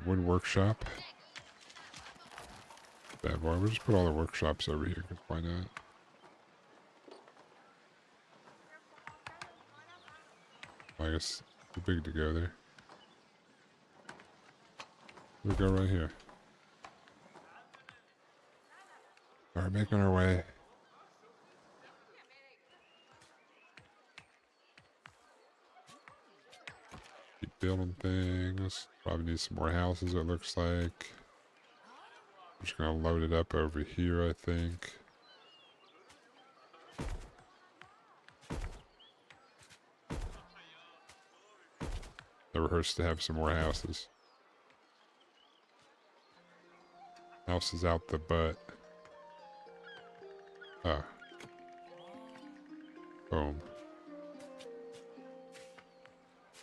Wood workshop. Bad boy. We'll just put all the workshops over here, because why not? I guess too big to go there. We'll go right here. Alright, making our way. Keep building things. Probably need some more houses, it looks like. I'm just gonna load it up over here, I think. Never hurts to have some more houses. Houses out the butt. Ah. Boom.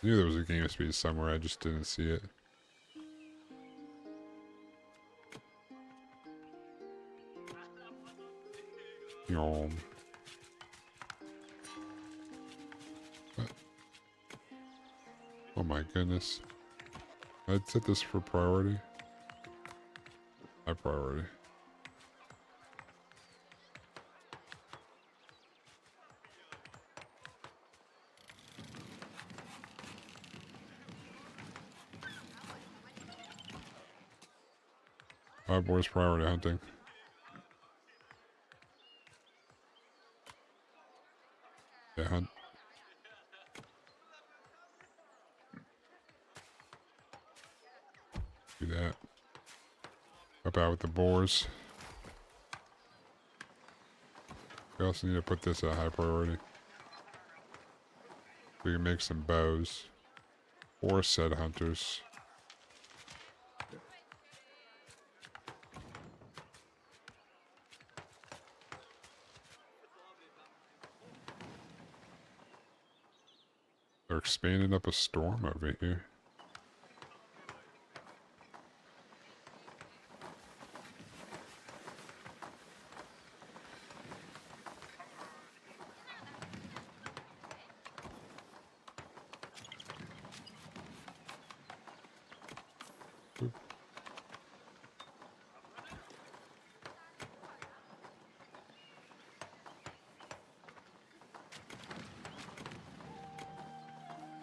I knew there was a game speed somewhere, I just didn't see it. Yom. Oh my goodness. I'd set this for priority. High priority. Five boys priority hunting. Yeah, hunt. Do that. Help out with the boars. We also need to put this at high priority. We can make some bows. Or said hunters. They're expanding up a storm over here.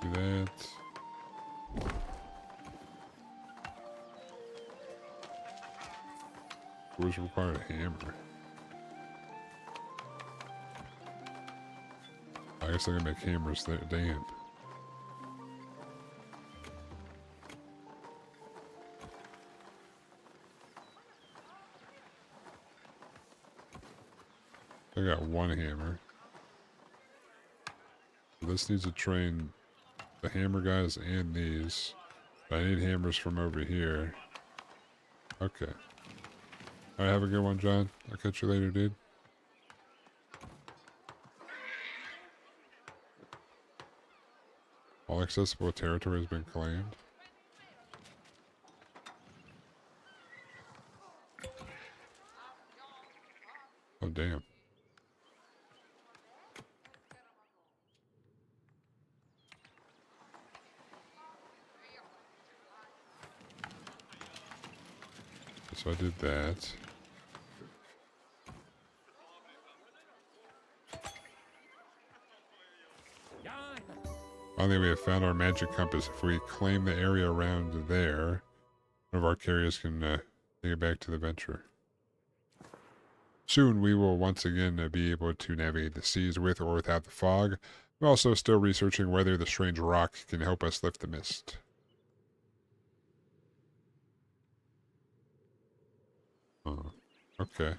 Do that. Always require a hammer. I guess I can make hammers there. Damn. I got one hammer. This needs to train the hammer guys and these. But I need hammers from over here. Okay. Alright, have a good one, John. I'll catch you later, dude. All accessible territory has been claimed. Oh, damn. So I did that. Finally, we have found our magic compass. If we claim the area around there, one of our carriers can take it back to the Venture. Soon, we will once again be able to navigate the seas with or without the fog. We're also still researching whether the strange rock can help us lift the mist. Oh, okay.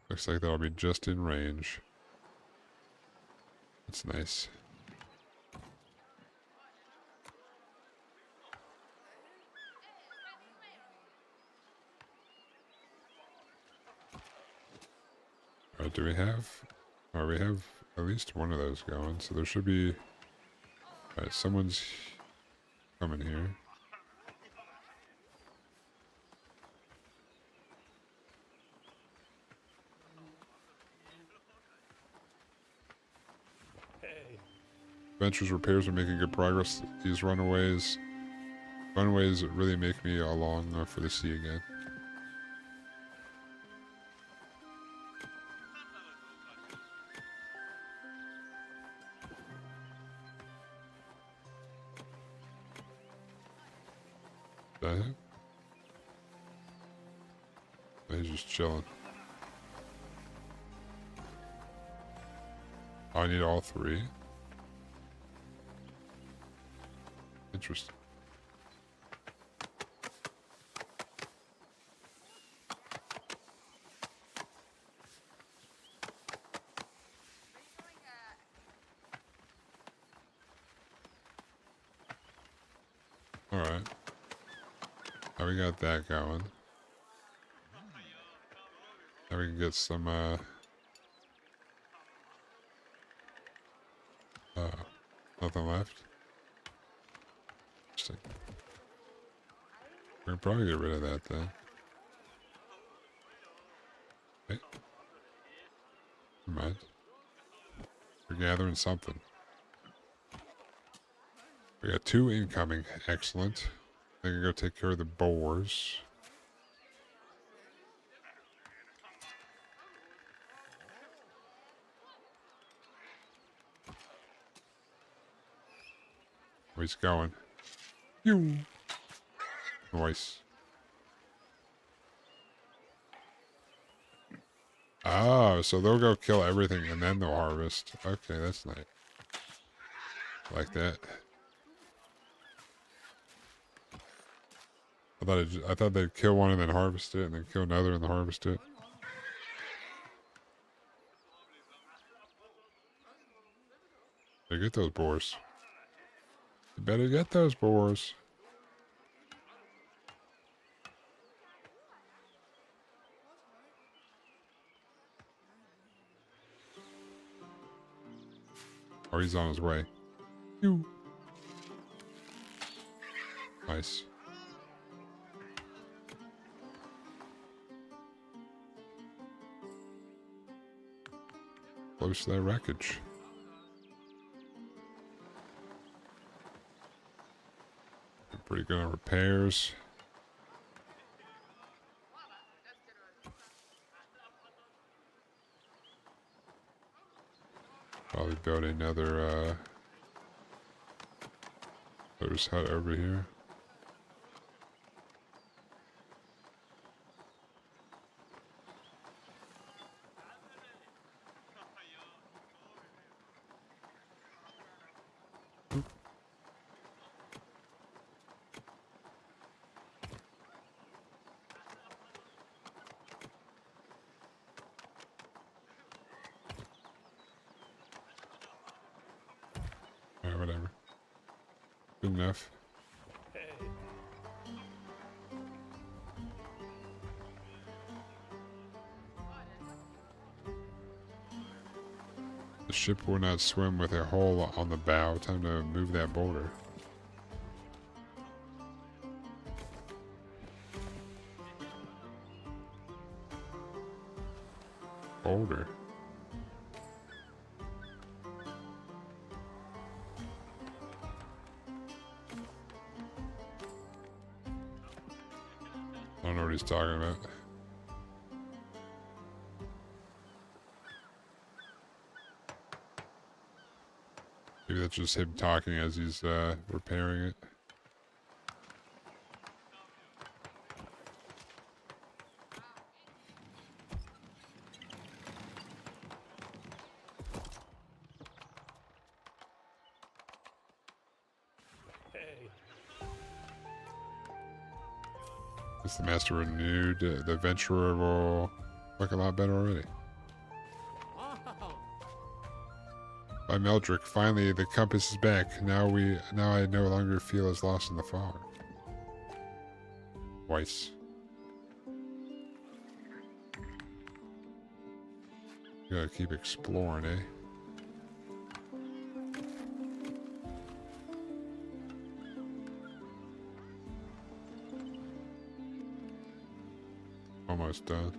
Looks like that'll be just in range. That's nice. Alright, do we have... Oh, we have at least one of those going, so there should be... Alright, someone's coming here. Venture's repairs are making good progress. These runaways really make me long for the sea again. Is that him? Oh, he's just chilling. Oh, I need all three. Interesting. Alright. Now we got that going. Now we can get some, nothing left. Interesting. We can probably get rid of that then. Hey. Never mind. We're gathering something. We got 2 incoming. Excellent. I can go take care of the boars. Where he's going. You. Nice. Oh, so they'll go kill everything and then they'll harvest. Okay, that's nice. Like that. I thought they'd kill one and then harvest it, and then kill another and then harvest it. They get those boars. You better get those boars. Oh, he's on his way. Phew. Nice. Close to that wreckage. Pretty good on repairs. Probably build another there's hut over here. Alright, whatever. Good enough. The ship will not swim with a hole on the bow. Time to move that boulder. Boulder. I don't know what he's talking about. Maybe that's just him talking as he's repairing it. As the master renewed, the adventurer will look a lot better already. By Meldrick, finally the compass is back. Now I no longer feel as lost in the fog. Twice. You gotta keep exploring, eh? Almost done.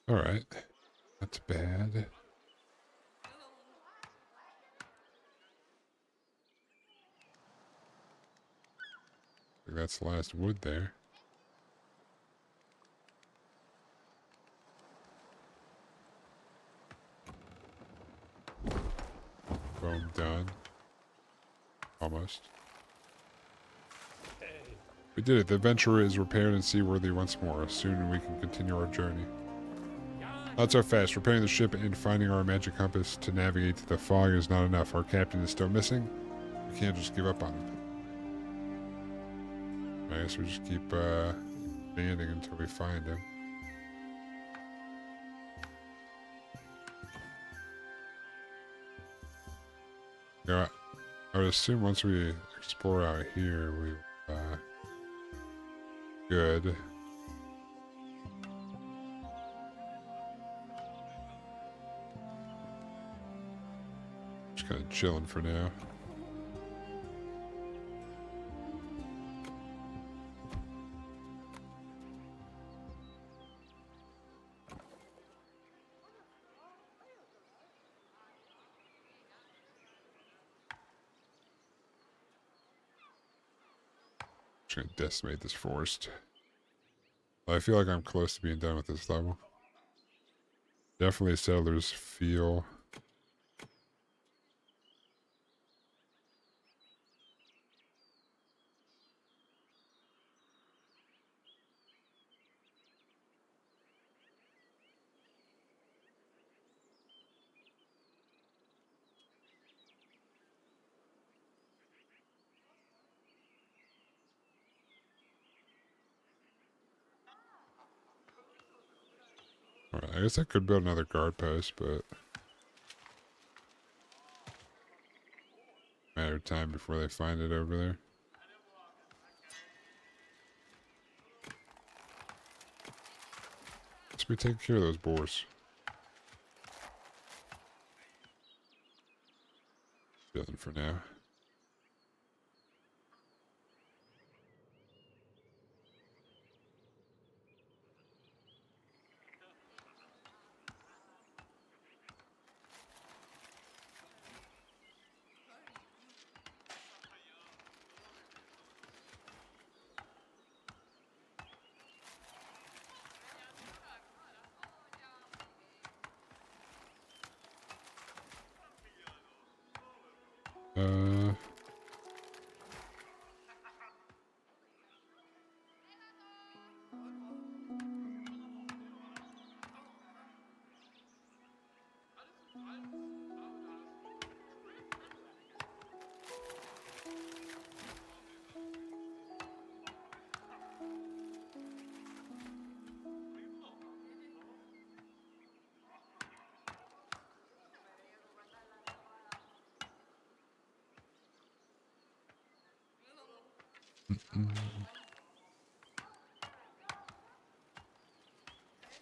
All right, that's bad. I think that's the last wood there. Boom, done. Almost. We did it. The adventurer is repaired and seaworthy once more. Soon we can continue our journey. Not so fast. Repairing the ship and finding our magic compass to navigate the fog is not enough. Our captain is still missing. We can't just give up on him. I guess we just keep standing until we find him. Yeah, I would assume once we explore out here, we good. Just kind of chilling for now. Just gonna decimate this forest. I feel like I'm close to being done with this level. Definitely a settler's feel. Alright, I guess I could build another guard post, but matter of time before they find it over there. Let's be taking care of those boars. Nothing for now. Uh,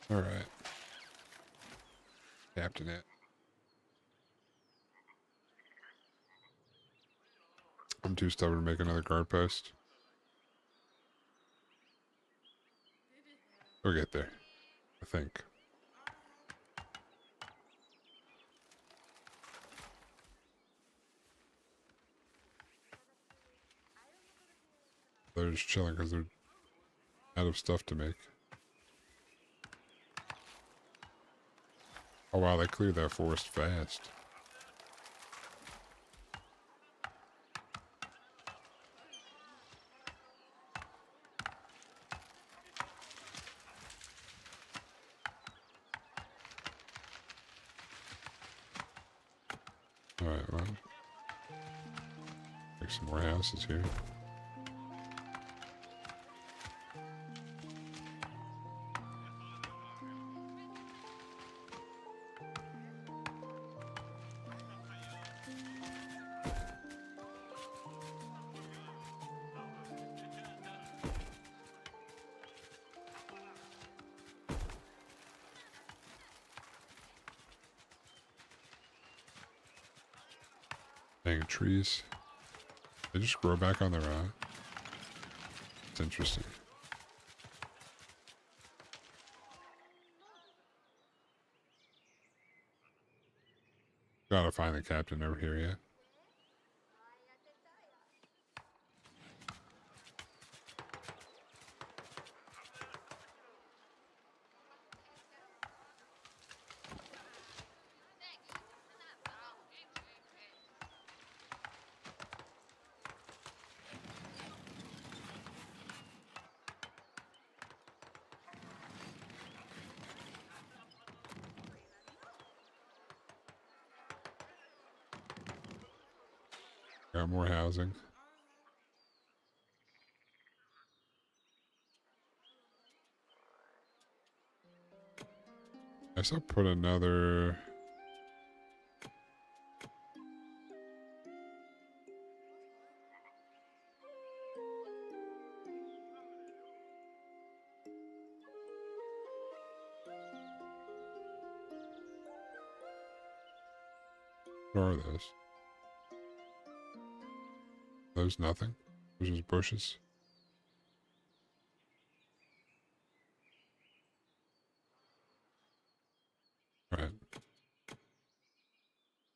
all right. Captain it. I'm too stubborn to make another guard post. We'll get there, I think. They're just chilling because they're out of stuff to make. Oh wow, they cleared that forest fast. Alright, well. Make some more houses here. Dang trees. They just grow back on their own. It's interesting. Gotta find the captain over here, yeah. Got more housing. I guess I'll put another... What are those? Those nothing? Those just bushes? Alright.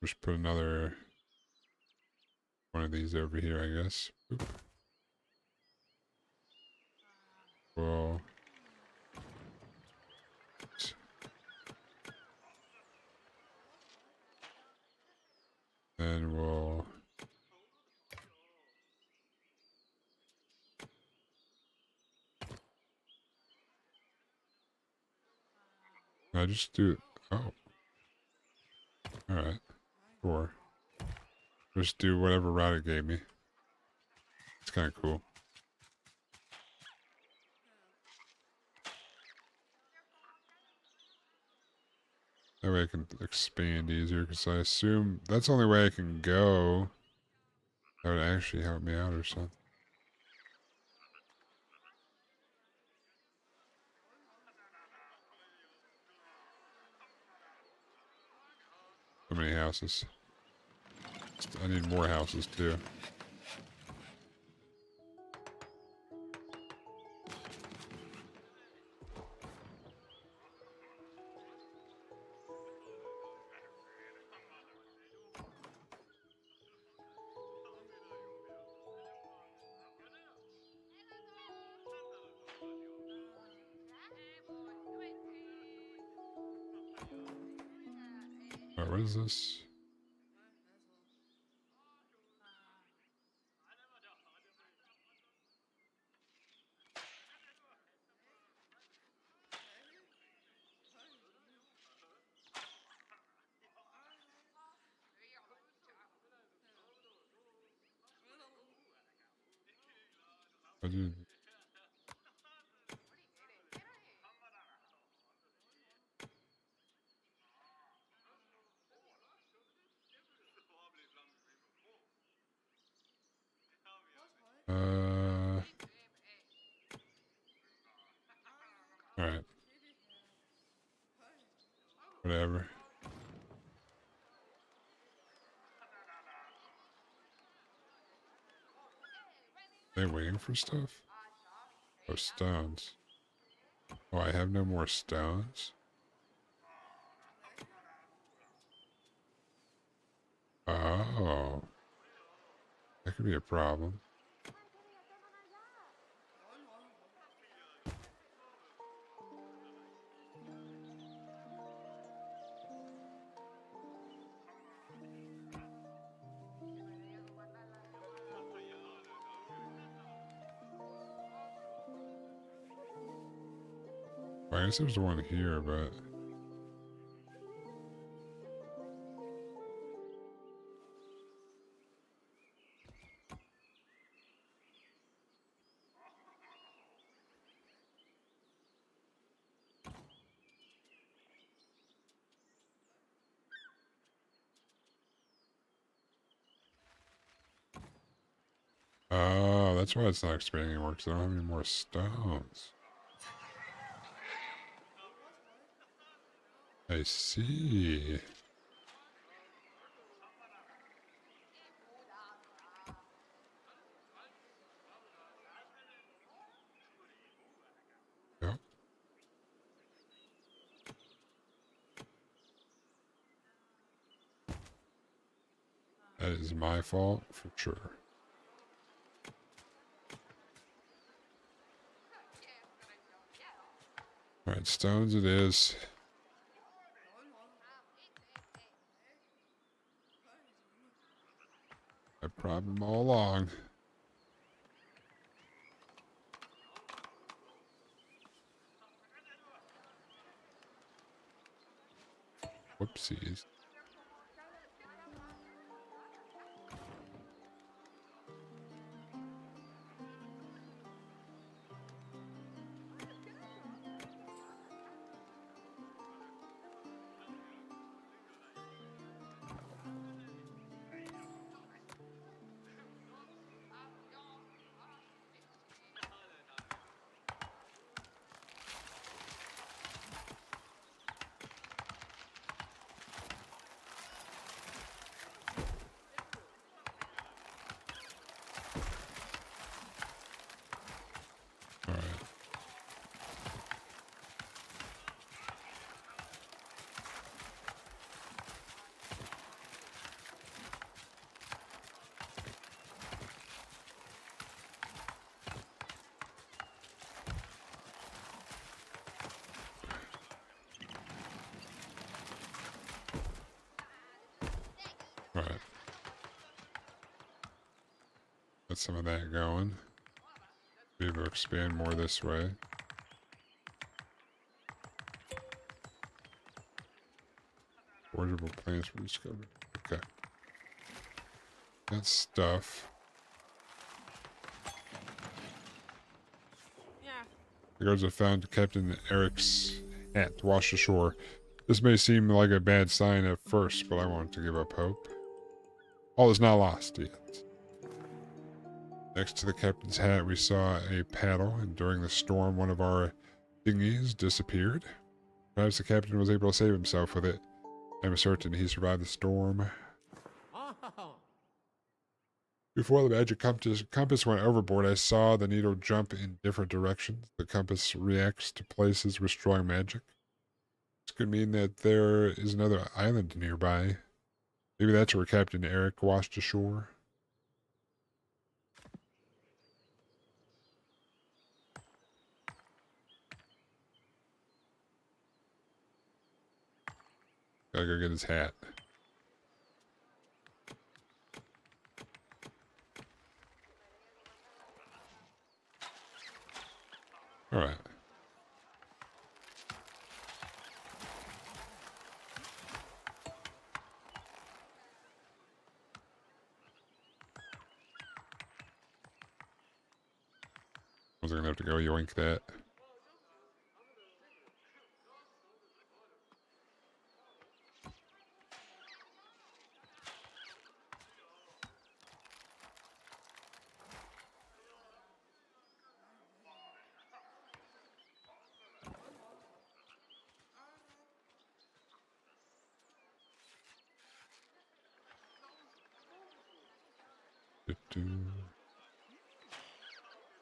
Just put another one of these over here, I guess. Oop. Well... Then we'll... I just do... Oh. Alright. Sure. Just do whatever route it gave me. It's kind of cool. That way I can expand easier, because I assume that's the only way I can go. That would actually help me out or something. So many houses. I need more houses too. Alright, what is this? I do. Alright. Whatever. Are they waiting for stuff? Oh, stones. Oh, I have no more stones? Oh. That could be a problem. Well, I guess there's one here, but... Oh, that's why it's not expanding anymore, because I don't have any more stones. I see. Yep. That is my fault, for sure. Alright, stones it is. A problem all along. Whoopsies. Alright. Alright. Get some of that going. Be able to expand more this way. Forageable plants were discovered. Okay. That stuff. Yeah. The guards have found Captain Eric's hat washed ashore. This may seem like a bad sign at first, but I want to give up hope. All is not lost yet. Next to the captain's hat, we saw a paddle, and during the storm, one of our dinghies disappeared. Perhaps the captain was able to save himself with it. I'm certain he survived the storm. Before the magic compass went overboard, I saw the needle jump in different directions. The compass reacts to places with strong magic. This could mean that there is another island nearby. Maybe that's where Captain Eric washed ashore. Gotta go get his hat. Alright. Was I gonna have to go yoink that?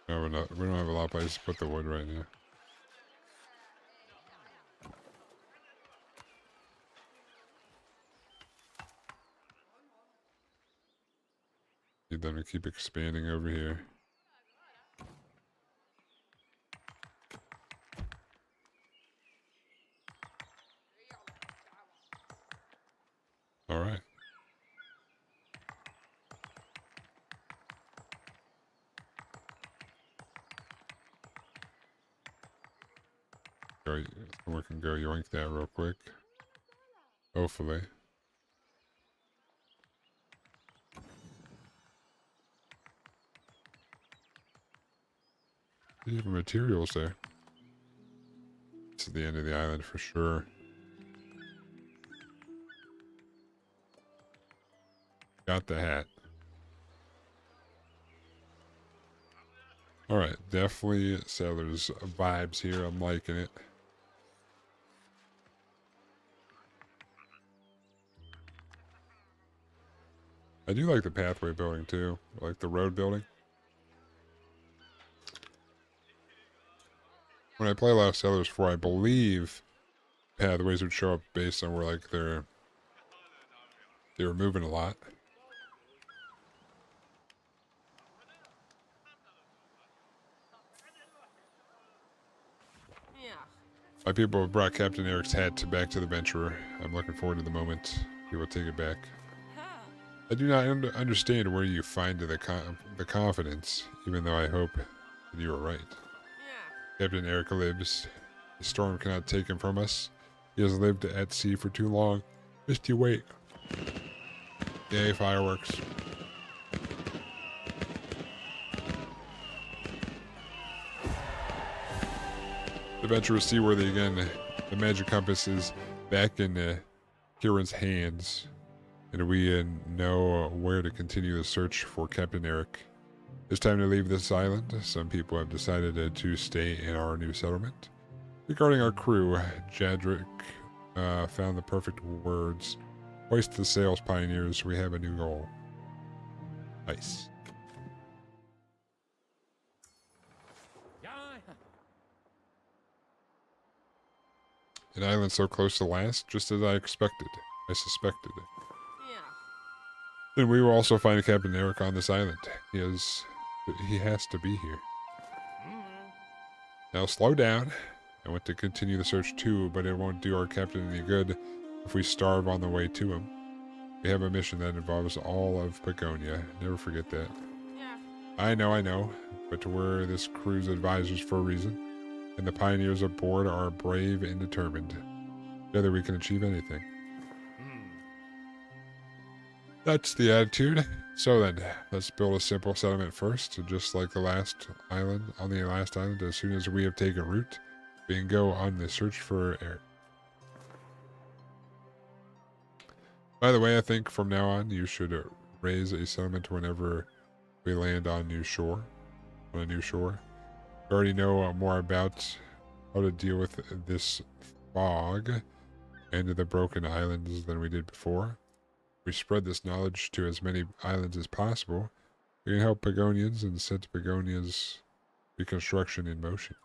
No, we're not. We don't have a lot of places to put the wood right now. Need them to keep expanding over here. All right. We can go yoink that real quick. Hopefully. There's even materials there. This is the end of the island for sure. Got the hat. Alright, definitely settlers vibes here. I'm liking it. I do like the pathway building too. I like the road building. When I play a lot of Settlers 4, I believe pathways would show up based on where like they were moving a lot. My people have brought Captain Eric's hat back to the Venturer. I'm looking forward to the moment he will take it back. I do not understand where you find the confidence, even though I hope that you are right. Captain Eric lives. The storm cannot take him from us. He has lived at sea for too long. Just you wait. Yay, fireworks. The Venturer is seaworthy again. The magic compass is back in Kieran's hands. And we know where to continue the search for Captain Eric. It's time to leave this island. Some people have decided to stay in our new settlement. Regarding our crew, Jadric found the perfect words. Hoist the sails, pioneers. We have a new goal. Nice. An island so close to last, just as I expected. I suspected. Then we will also find Captain Eric on this island. He has to be here. Now slow down. I want to continue the search too, but it won't do our captain any good if we starve on the way to him. We have a mission that involves all of Pagonia. Never forget that. I know, but we're this crew's advisors for a reason, and the pioneers aboard are brave and determined. Together we can achieve anything. That's the attitude. So then, let's build a simple settlement first, just like the last island. On the last island, as soon as we have taken root, we can go on the search for Eric. By the way, I think from now on you should raise a settlement whenever we land on new shore. On a new shore. We already know more about how to deal with this fog and the broken islands than we did before. We spread this knowledge to as many islands as possible. We can help Pagonians and set Pagonia's reconstruction in motion.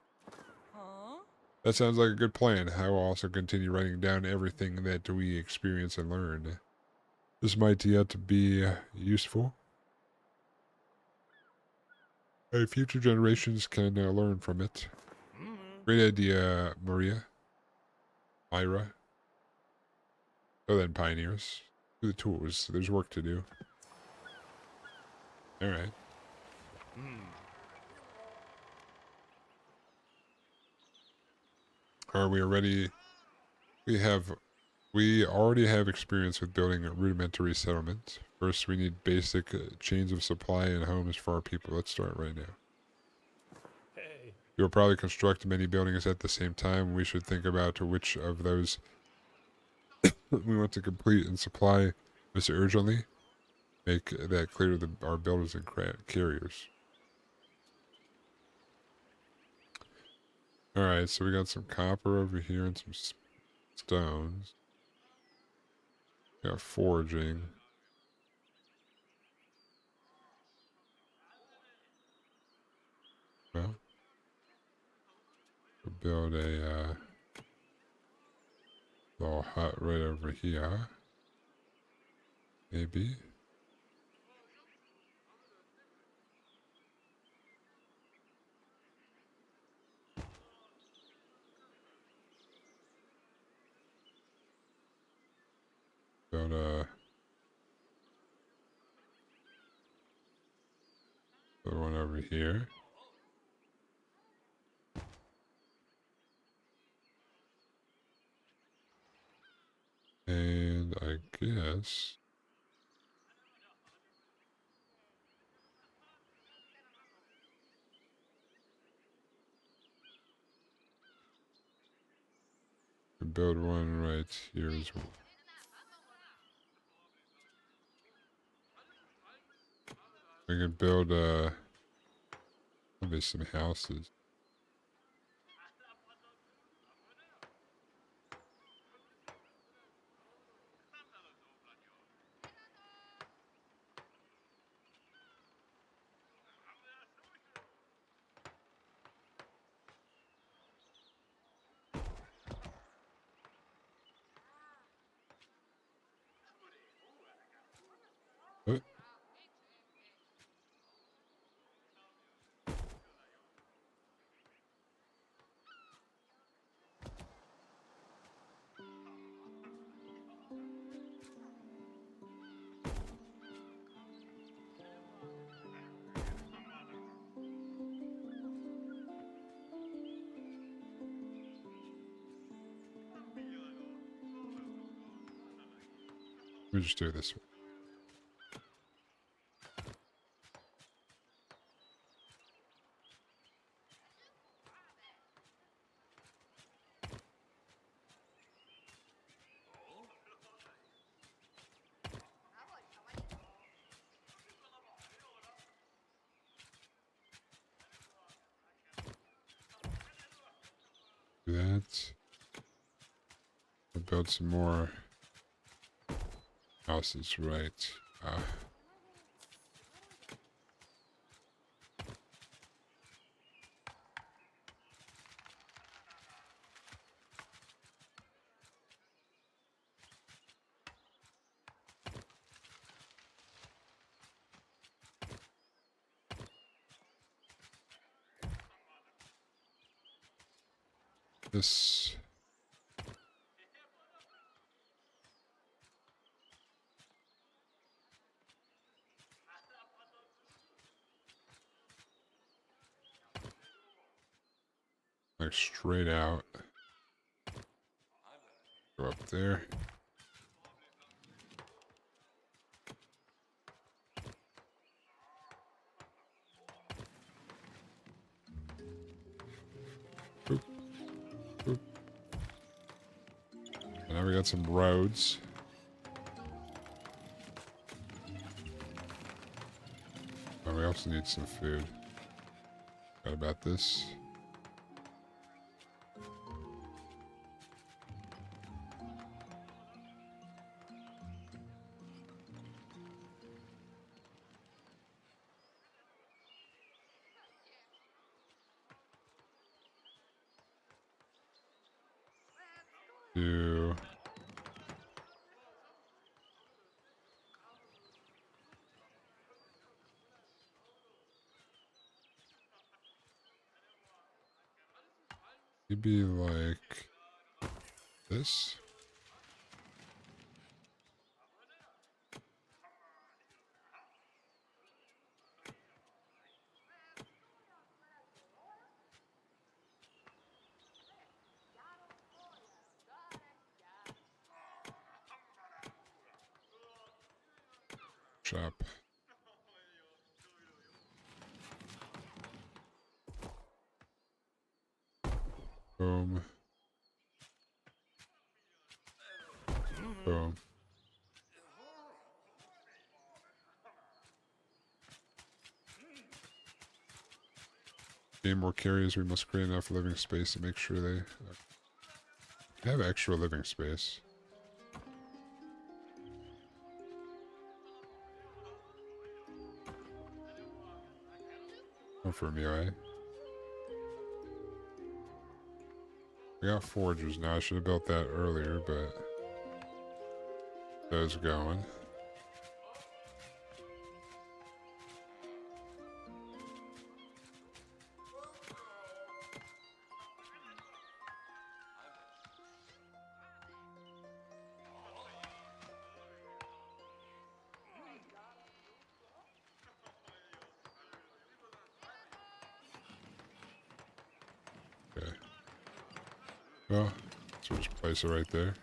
Huh? That sounds like a good plan. I will also continue writing down everything that we experience and learn. This might yet be useful. Future generations can learn from it. Great idea, Maria. Myra. So then, pioneers. Do the tools. There's work to do. Alright. Are we ready? We already have experience with building a rudimentary settlement. First, we need basic chains of supply and homes for our people. Let's start right now. You'll probably construct many buildings at the same time. We should think about which of those we want to complete and supply this urgently. Make that clear to our builders and carriers. Alright, so we got some copper over here and some stones. We got foraging. Well, we'll build a little hut right over here. Maybe. Build one over here. And I guess we build one right here as well. We can build maybe some houses. Oh. We just do this one. Do that. We'll build some more houses, right? This. Like straight out. Go up there. Boop. Boop. And now we got some roads. also need some food. Forgot about this. Do maybe like this? Shop. Boom. Boom. Gain more carriers, we must create enough living space to make sure they have extra living space. Not for me, eh? We got forgers now. I should have built that earlier, but those going. Okay. Well, so just place it right there.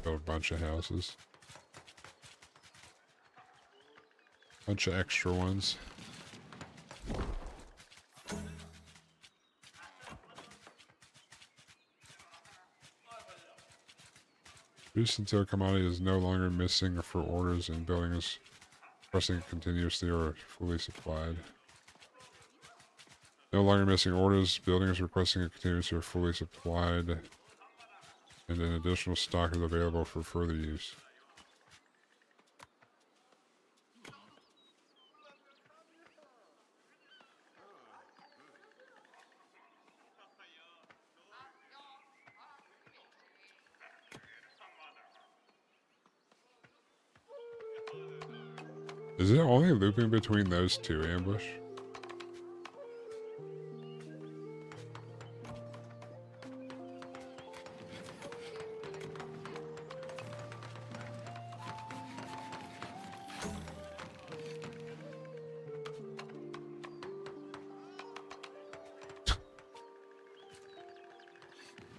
Build a bunch of houses. Bunch of extra ones. Reduce until commodity is no longer missing for orders and building is pressing continuously or fully supplied. No longer missing orders, building is requesting a continuously or fully supplied, and an additional stock is available for further use. Is it only looping between those two, Ambush?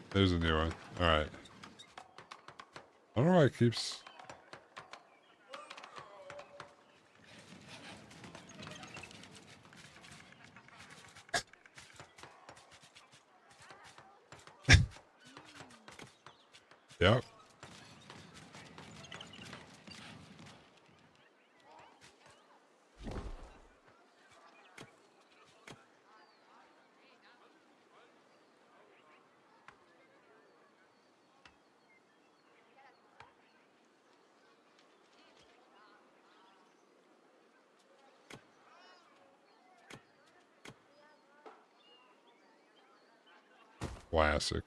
There's a new one. Alright. I don't know why it keeps... Yep. Classic.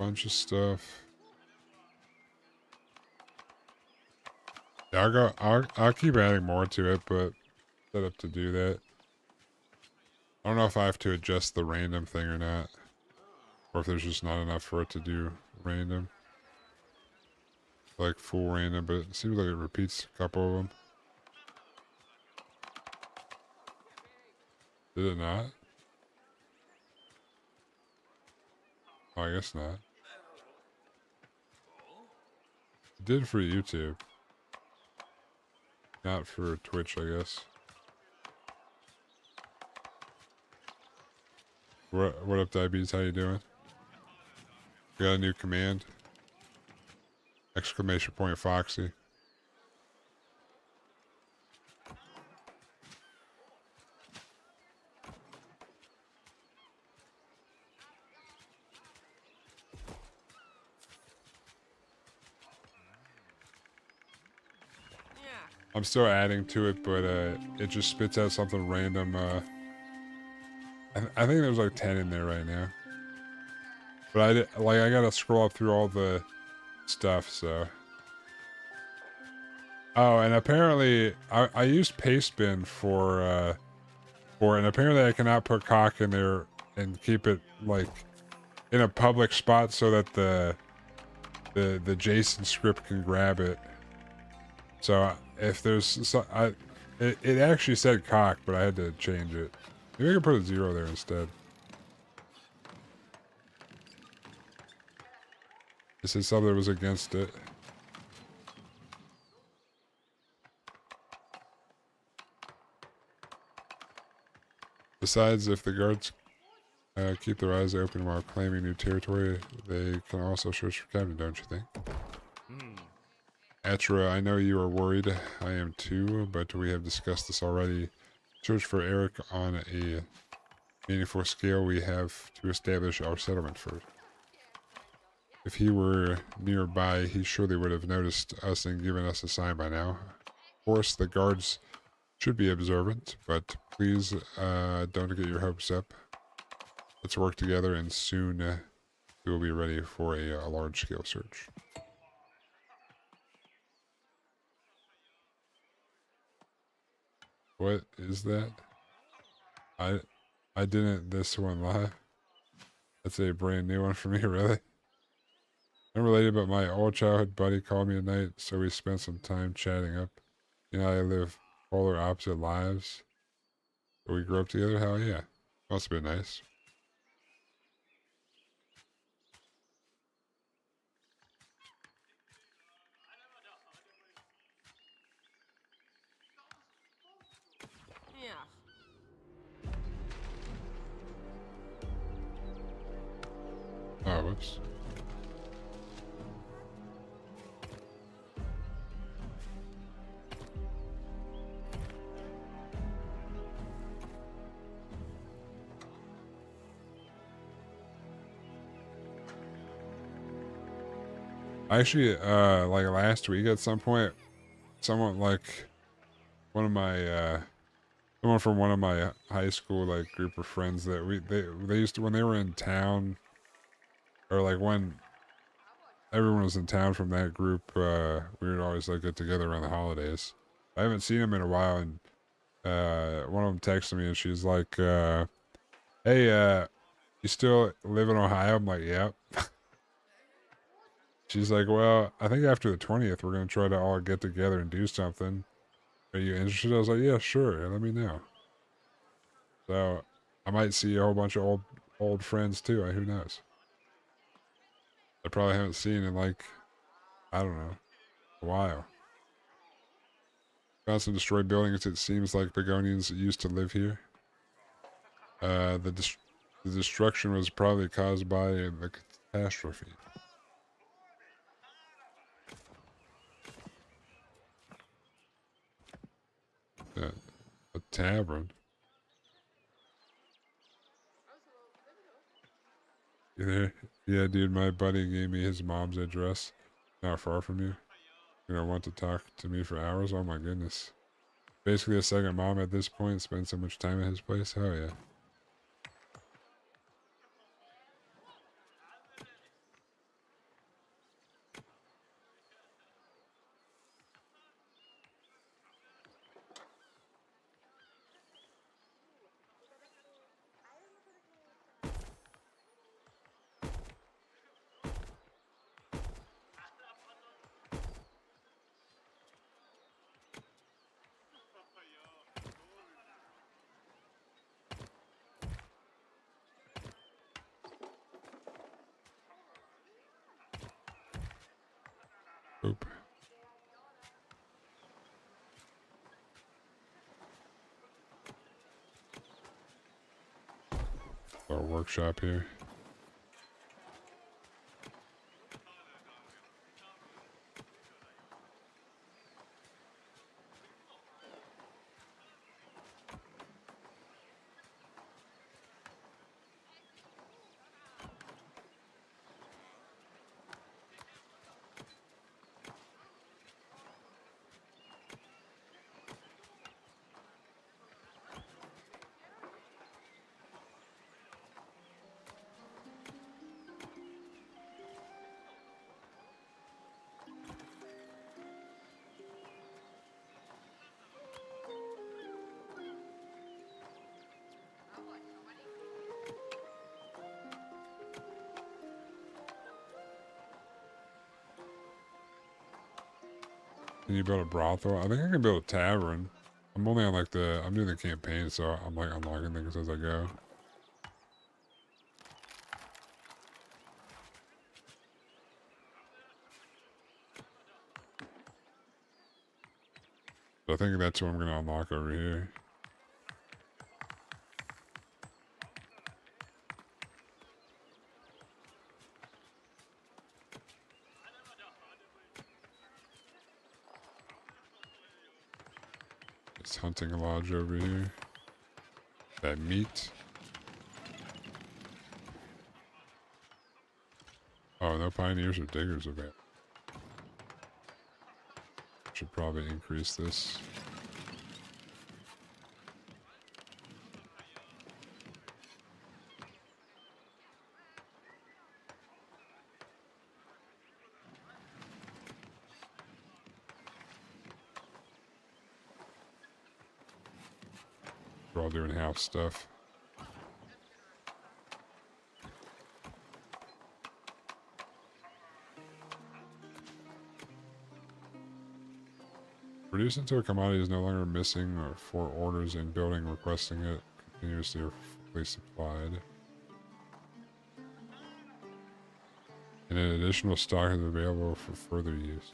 bunch of stuff. Yeah, I'll keep adding more to it, but set up to do that. I don't know if I have to adjust the random thing or not, or if there's just not enough for it to do random, like full random. But it seems like it repeats a couple of them. Did it not? Oh, I guess not. It did for YouTube. Not for Twitch, I guess. What up, Diabetes? How you doing? We got a new command. Exclamation point Foxy. I'm still adding to it, but it just spits out something random. I think there's like 10 in there right now. But I gotta scroll up through all the stuff, so. Oh, and apparently I used Pastebin for it, and apparently I cannot put cock in there and keep it like in a public spot so that the JSON script can grab it. So if there's it actually said cock, but I had to change it. Maybe I could put a 0 there instead. It said something was against it. Besides, if the guards keep their eyes open while claiming new territory, they can also search for captain, don't you think? Atra, I know you are worried. I am too, but we have discussed this already. Search for Eric on a meaningful scale. We have to establish our settlement first. If he were nearby, he surely would have noticed us and given us a sign by now. Of course, the guards should be observant, but please don't get your hopes up. Let's work together, and soon we will be ready for a large-scale search. What is that? I didn't this one live. That's a brand new one for me, really. Unrelated, but my old childhood buddy called me at night, so we spent some time chatting up. You know, I live polar opposite lives. But we grew up together? Hell yeah. Must have been nice. Oh, whoops. Actually, like last week at some point, someone like one of my someone from one of my high school like group of friends that they used to, when they were in town, or like when everyone was in town from that group, we would always like get together around the holidays. I haven't seen them in a while, and one of them texted me and she's like, hey, you still live in Ohio? I'm like, yep. She's like, well, I think after the 20th, we're going to try to all get together and do something. Are you interested? I was like, yeah, sure. Let me know. So I might see a whole bunch of old friends too. Who knows? I probably haven't seen in like, I don't know, a while. Found some destroyed buildings. It seems like Begonians used to live here. The destruction was probably caused by the catastrophe. A tavern. Yeah, dude, my buddy gave me his mom's address. Not far from you. You know, want to talk to me for hours? Oh my goodness. Basically a second mom at this point. Spend so much time at his place. Oh yeah. Oop. Our workshop here. Can you build a brothel? I think I can build a tavern. I'm only on like I'm doing the campaign, so I'm like unlocking things as I go. So I think that's what I'm gonna unlock over here. This hunting lodge over here. That meat. Oh, no pioneers or diggers available. Should probably increase this. We're all doing house stuff. Reduced until a commodity is no longer missing or for orders in building requesting it continuously or fully supplied. And an additional stock is available for further use.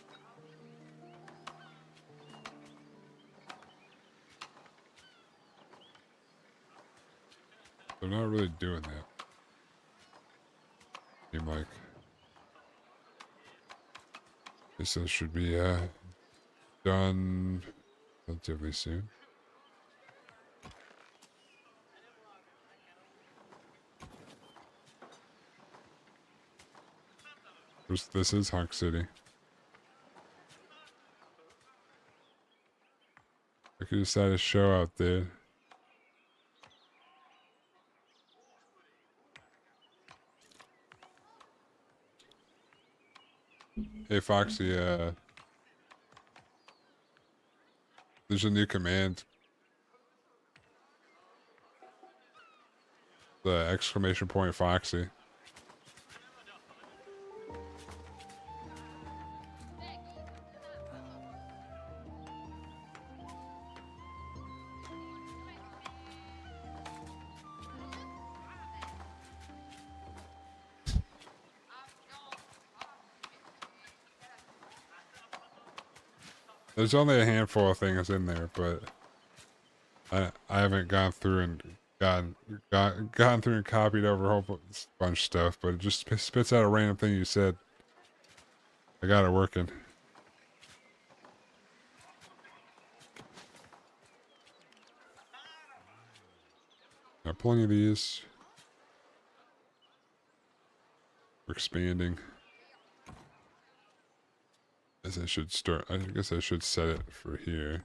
They're not really doing that. Seem like this should be done relatively soon. This is Hunk City. I could just had a show out there. Hey Foxy, there's a new command. The exclamation point Foxy. There's only a handful of things in there, but I haven't gone through and gone through and copied over a whole bunch of stuff, but it just spits out a random thing you said. I got it working. Got plenty of these. We're expanding. I guess I should set it for here.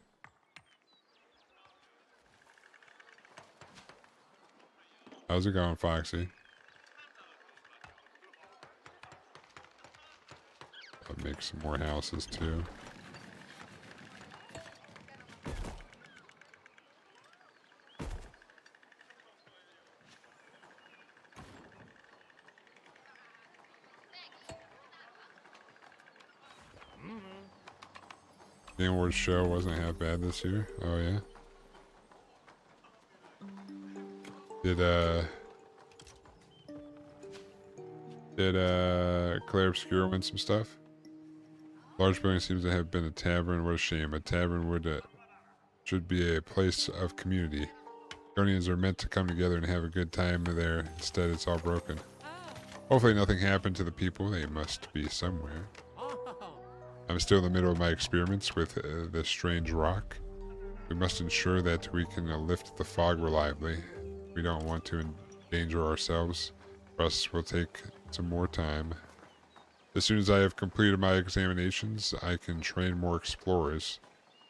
How's it going, Foxy? I'll make some more houses too. The Inward show wasn't half bad this year. Oh yeah. Did Claire Obscure win some stuff? Large building seems to have been a tavern. What a shame. A tavern should be a place of community. Guardians are meant to come together and have a good time there. Instead, it's all broken. Hopefully nothing happened to the people. They must be somewhere. I'm still in the middle of my experiments with this strange rock. We must ensure that we can lift the fog reliably. We don't want to endanger ourselves. The process will take some more time. As soon as I have completed my examinations, I can train more explorers.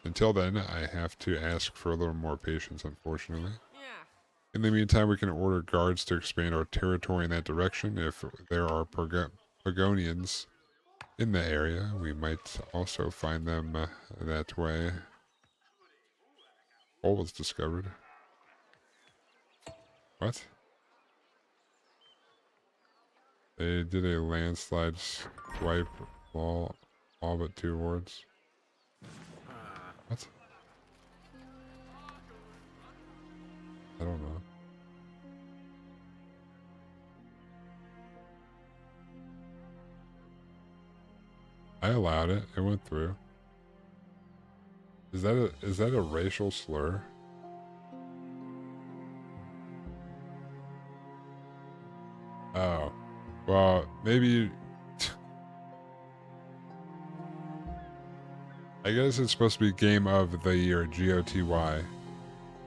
Until then, I have to ask for a little more patience, unfortunately. Yeah. In the meantime, we can order guards to expand our territory in that direction. If there are Pagonians in the area, we might also find them that way. Coal was discovered. What? They did a landslide swipe all but 2 wards. What? I don't know. I allowed it. It went through. Is that a racial slur? Oh. Well, maybe I guess it's supposed to be game of the year, GOTY.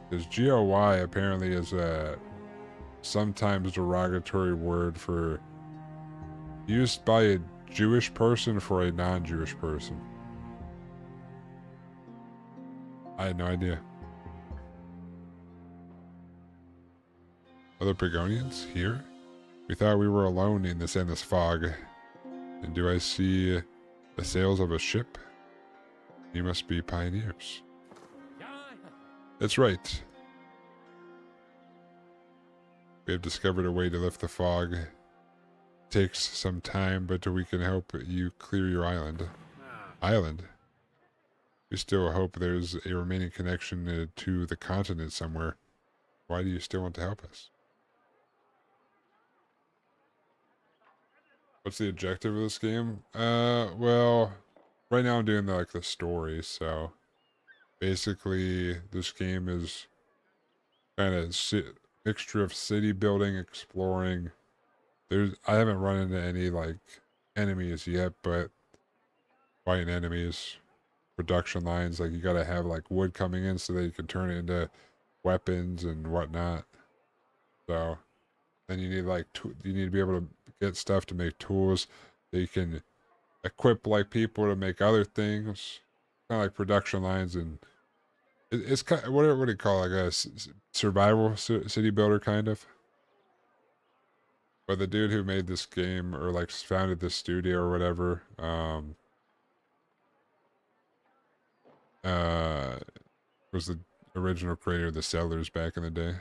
Because GOY apparently is a sometimes derogatory word for used by a Jewish person for a non-Jewish person. I had no idea. Other Pagonians here? We thought we were alone in this endless fog. And do I see the sails of a ship? You must be pioneers. That's right. We have discovered a way to lift the fog. It takes some time, but we can help you clear your island. Island? We still hope there's a remaining connection to the continent somewhere. Why do you still want to help us? What's the objective of this game? Well, right now I'm doing the story, so basically this game is kind of mixture of city building, exploring. I haven't run into any enemies yet, but fighting enemies, production lines, you gotta have wood coming in so that you can turn it into weapons and whatnot. So then you need you need to be able to get stuff to make tools that you can equip people to make other things, kind of like production lines. And it's kind of, what do you call it, a survival city builder kind of. But the dude who made this game or founded this studio or whatever, was the original creator of the Settlers back in the day.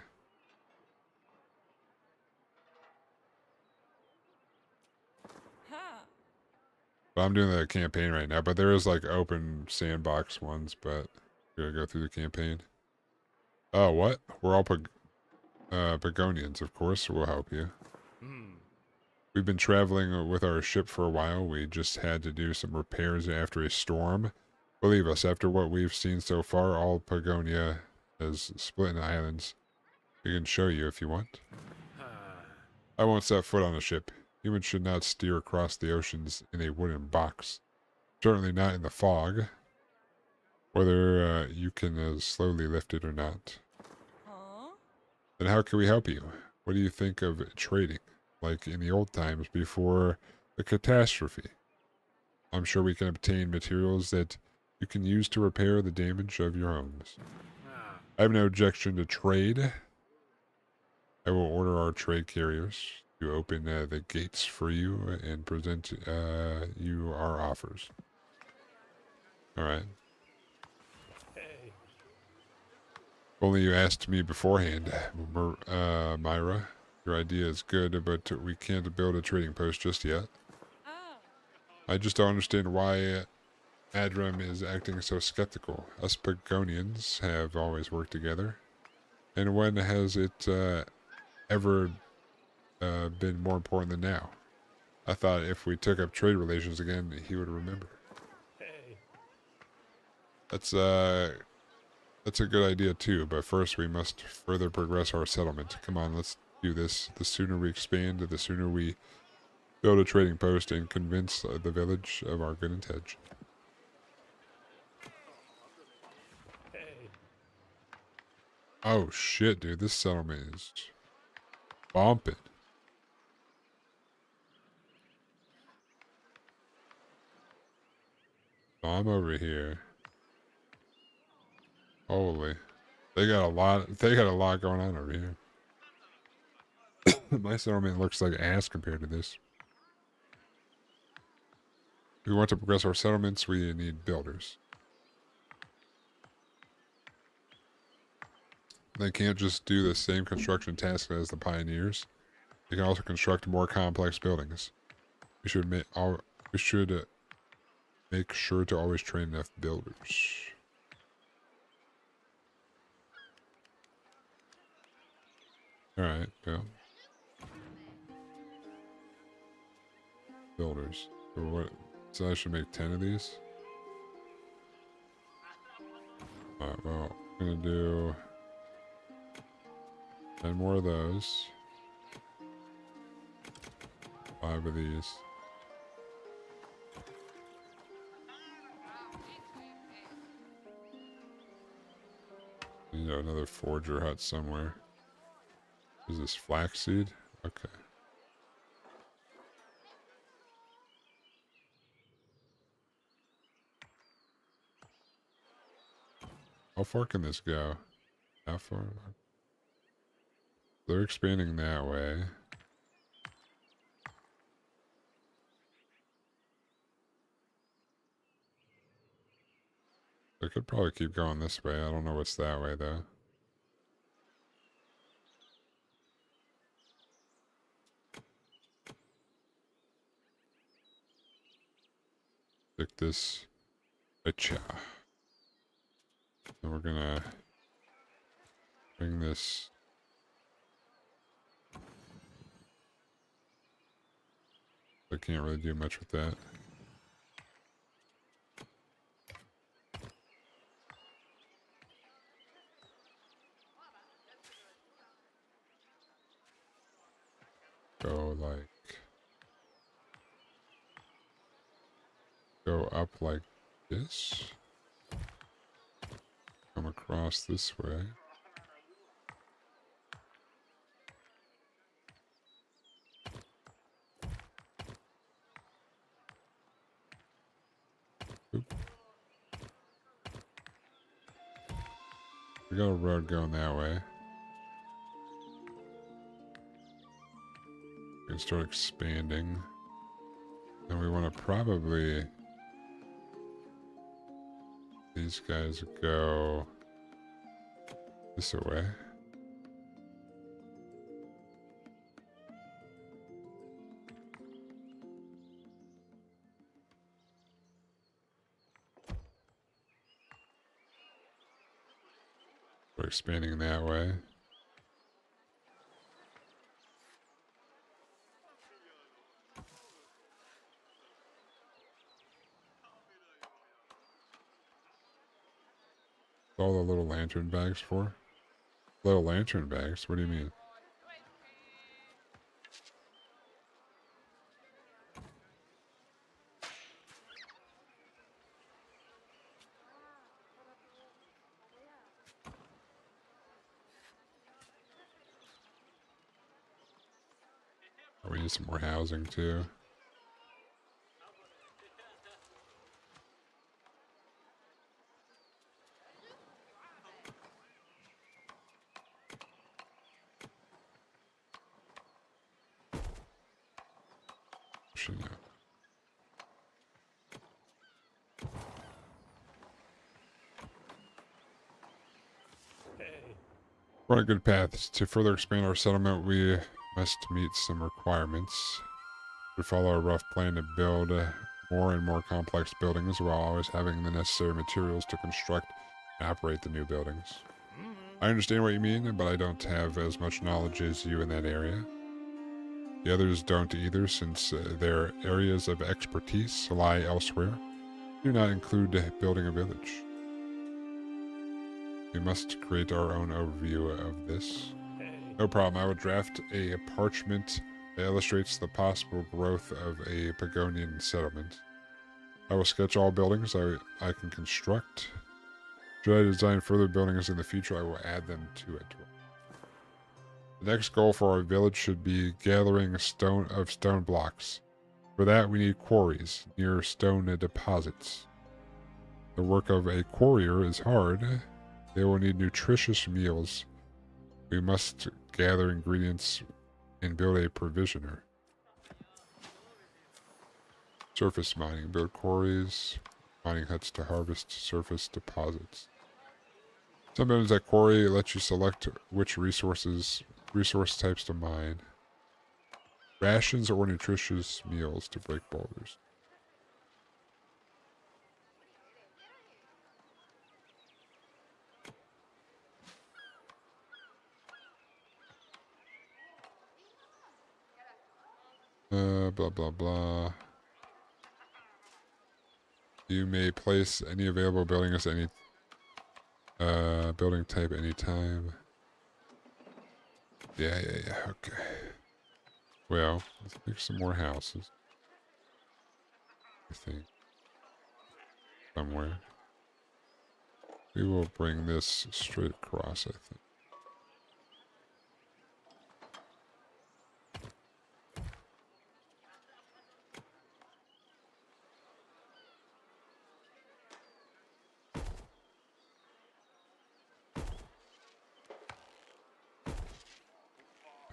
But I'm doing the campaign right now, but there is open sandbox ones, but we gotta go through the campaign. Oh, what? We're all Pagonians, of course, we'll help you. We've been traveling with our ship for a while. We just had to do some repairs after a storm. Believe us, after what we've seen so far, all Pagonia is split into islands. We can show you if you want. I won't set foot on a ship. Humans should not steer across the oceans in a wooden box. Certainly not in the fog. Whether you can slowly lift it or not. Then how can we help you? What do you think of trading? Like in the old times before the catastrophe. I'm sure we can obtain materials that you can use to repair the damage of your homes. I have no objection to trade. I will order our trade carriers to open the gates for you and present you our offers. Alright. Only you asked me beforehand, Myra. Your idea is good, but we can't build a trading post just yet. I just don't understand why Adram is acting so skeptical. Us Pagonians have always worked together. And when has it ever been more important than now? I thought if we took up trade relations again, he would remember. That's a good idea too, but first we must further progress our settlement. Come on, let's do this. The sooner we expand, the sooner we build a trading post and convince the village of our good intention. Oh shit, dude, this settlement is bumping. So I'm over here. Holy. They got a lot going on over here. My settlement looks like ass compared to this. If we want to progress our settlements, we need builders. They can't just do the same construction tasks as the pioneers. They can also construct more complex buildings. We should make make sure to always train enough builders. Alright, well. Builders. So what? So I should make 10 of these? Alright, well, I'm gonna do 10 more of those. 5 of these. You know, another forger hut somewhere. Is this flaxseed? Okay. How far can this go? How far? They're expanding that way. They could probably keep going this way. I don't know what's that way though. Pick this. Acha. And we're gonna bring this. I can't really do much with that. Go up like this. Come across this way. Oop. We got a road going that way. We can start expanding. And we want to probably... These guys go this way. We're expanding that way. All the little lantern bags for? Little lantern bags? What do you mean? Oh, we need some more housing too. We're on a good path. To further expand our settlement, we must meet some requirements. We follow a rough plan to build more and more complex buildings while always having the necessary materials to construct and operate the new buildings. I understand what you mean, but I don't have as much knowledge as you in that area. The others don't either, since their areas of expertise lie elsewhere. Do not include building a village. We must create our own overview of this. No problem. I will draft a parchment that illustrates the possible growth of a Pagonian settlement. I will sketch all buildings I can construct. Should I design further buildings in the future, I will add them to it. The next goal for our village should be gathering stone blocks. For that, we need quarries near stone deposits. The work of a quarrier is hard. They will need nutritious meals. We must gather ingredients and build a provisioner. Surface mining. Build quarries, mining huts to harvest surface deposits. Some buildings at quarry let you select which resource types to mine. Rations or nutritious meals to break boulders. Blah blah blah. You may place any available building as any building type anytime. Yeah, okay. Well, let's make some more houses. I think. Somewhere. We will bring this straight across, I think.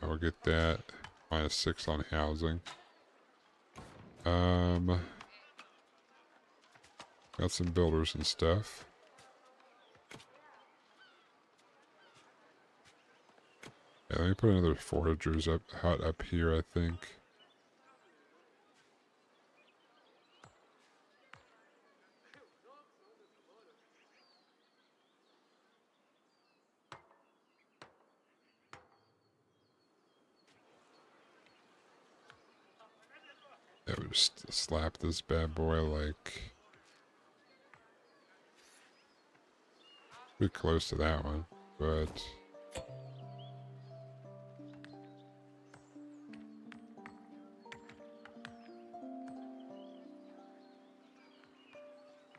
I'll get that. -6 on housing. Got some builders and stuff. Yeah, let me put another foragers hut up here, I think. Yeah, we just slap this bad boy like pretty close to that one, but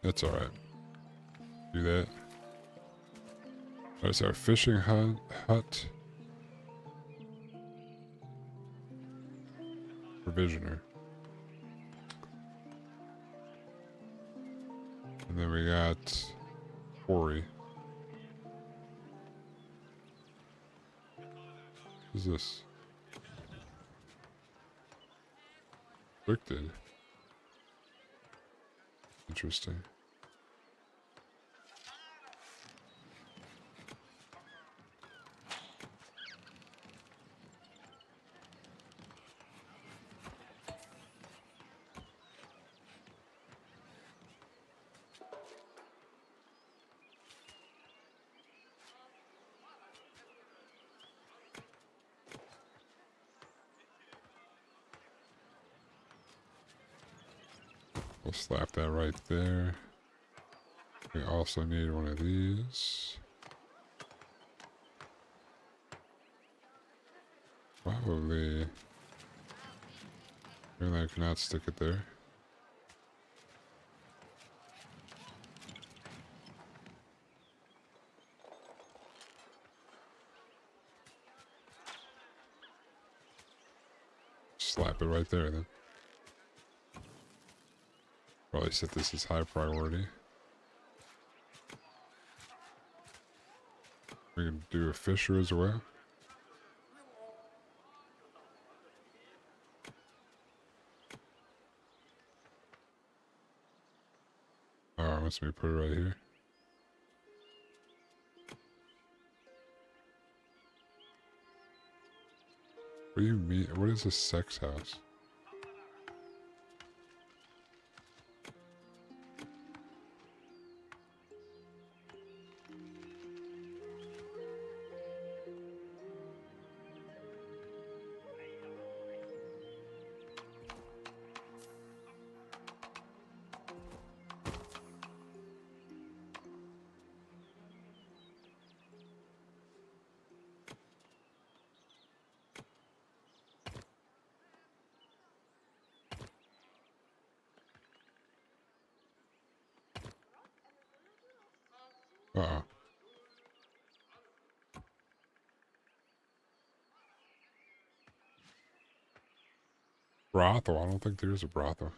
that's all right. Do that. That's our fishing hut. Provisioner. And then we got quarry. What is this? Restricted. Interesting. We'll slap that right there. We also need one of these. Probably. Apparently I cannot stick it there. Slap it right there then. Probably set this as high priority. We can do a fisher as well. Oh, it wants me to put it right here. What do you mean? What is a sex house? Uh-oh. Brothel? I don't think there's a brothel.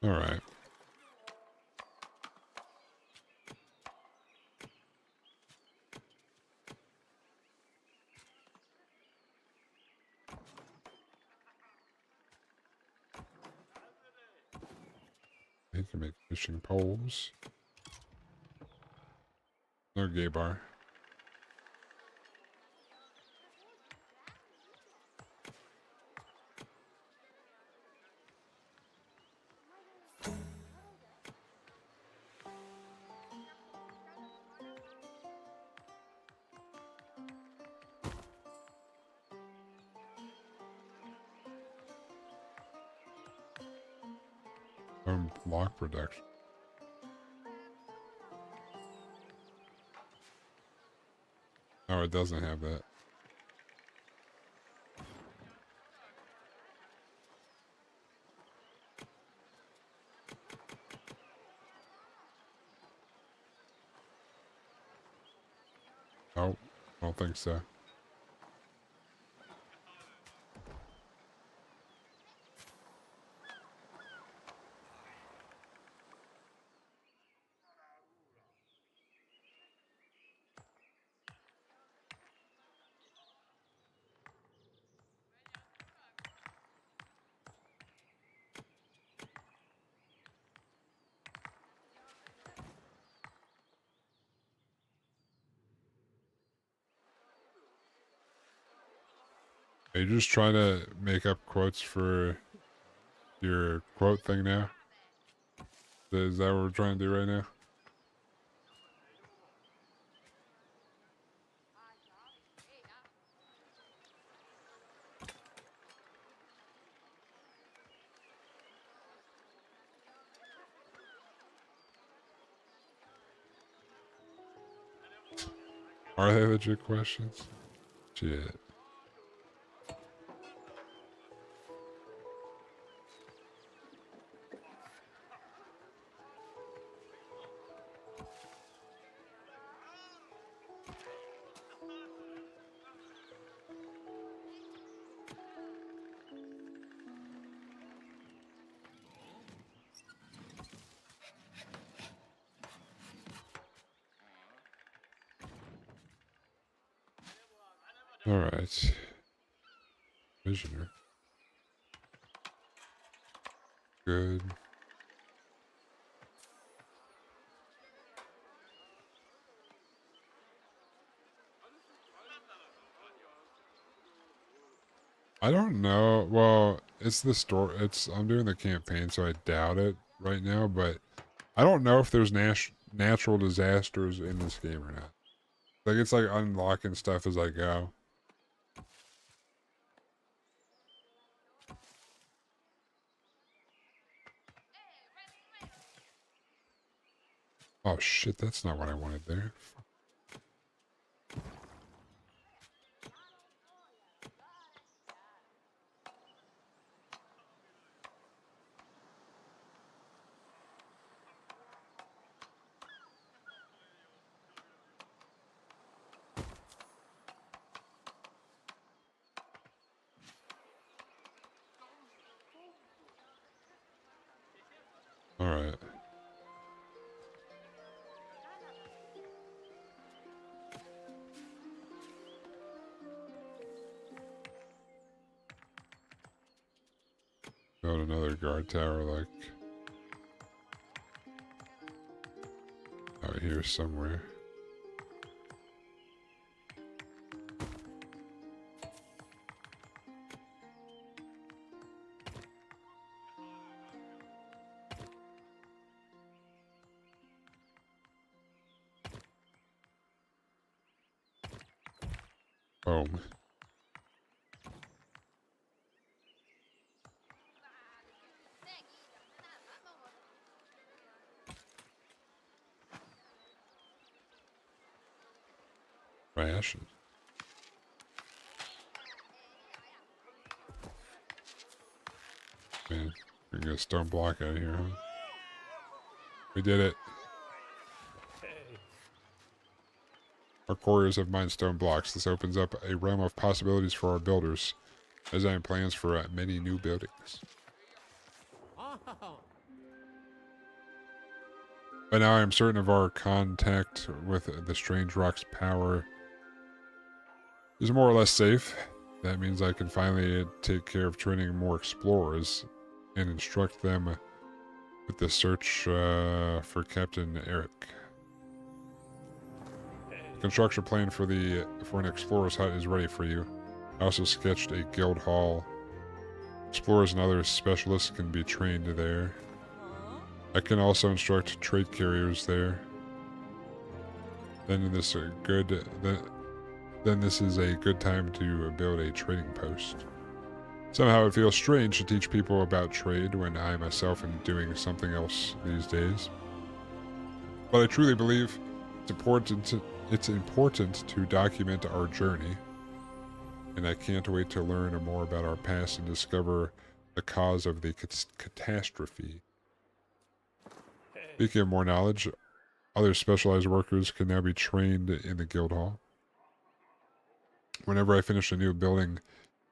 All right. They can make fishing poles. No gay bar. Block production. Oh, it doesn't have that. Oh, I don't think so. Are you just trying to make up quotes for your quote thing now? Is that what we're trying to do right now? Are they legit questions? Shit. Alright. Visioner. Good. I don't know. Well, it's the store. I'm doing the campaign, so I doubt it right now, but I don't know if there's natural disasters in this game or not. Like, it's like unlocking stuff as I go. Oh shit, that's not what I wanted there. Alright. Build another guard tower, like out here somewhere. Boom. Trash. Man, we're gonna get a stone block out of here, huh? We did it. Our quarriers have mined stone blocks. This opens up a realm of possibilities for our builders. Design plans for many new buildings. By now I am certain of our contact with the strange rock's power is more or less safe. That means I can finally take care of training more explorers and instruct them with the search for Captain Eric. The construction plan for an explorer's hut is ready for you. I also sketched a guild hall. Explorers and other specialists can be trained there. I can also instruct trade carriers there. Then this is a good time to build a trading post. Somehow it feels strange to teach people about trade when I myself am doing something else these days. But I truly believe it's important to document our journey, and I can't wait to learn more about our past and discover the cause of the catastrophe. Speaking of more knowledge, other specialized workers can now be trained in the guild hall. Whenever I finish a new building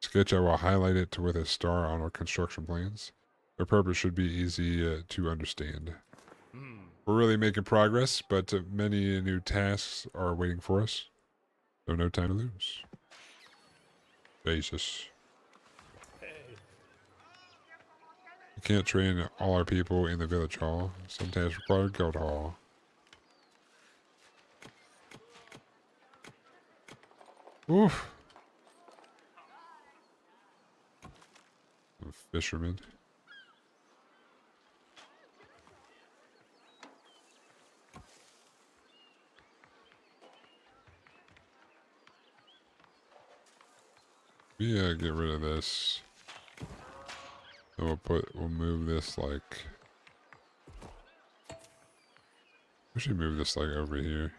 sketch, I will highlight it with a star on our construction plans. Their purpose should be easy to understand. We're really making progress, but many new tasks are waiting for us, so no time to lose. Jesus. We can't train all our people in the village hall. Some tasks require guild hall. Oof. A fisherman. Yeah, get rid of this. Then we'll move this like, we should move this like over here.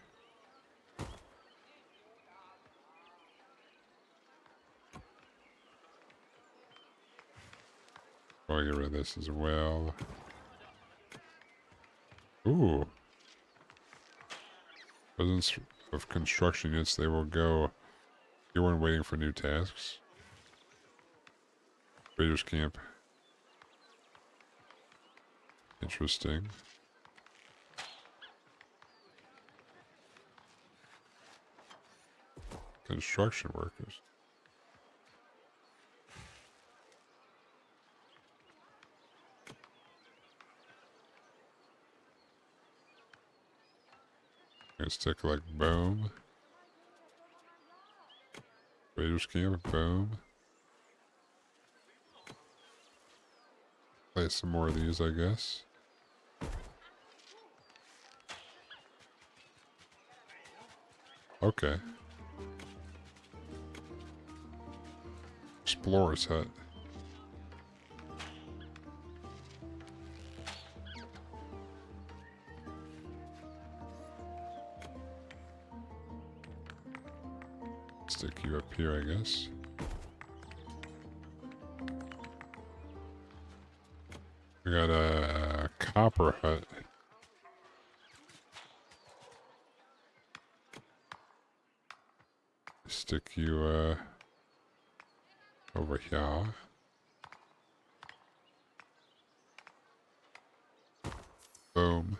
I'll get rid of this as well. Ooh. Presence of construction units, they will go. You weren't waiting for new tasks. Raiders camp. Interesting. Construction workers. Let's take like boom. Raiders camp, boom. Play some more of these, I guess. Okay. Explorer's hut. Stick you up here, I guess. We got a copper hut. Stick you over here. Boom.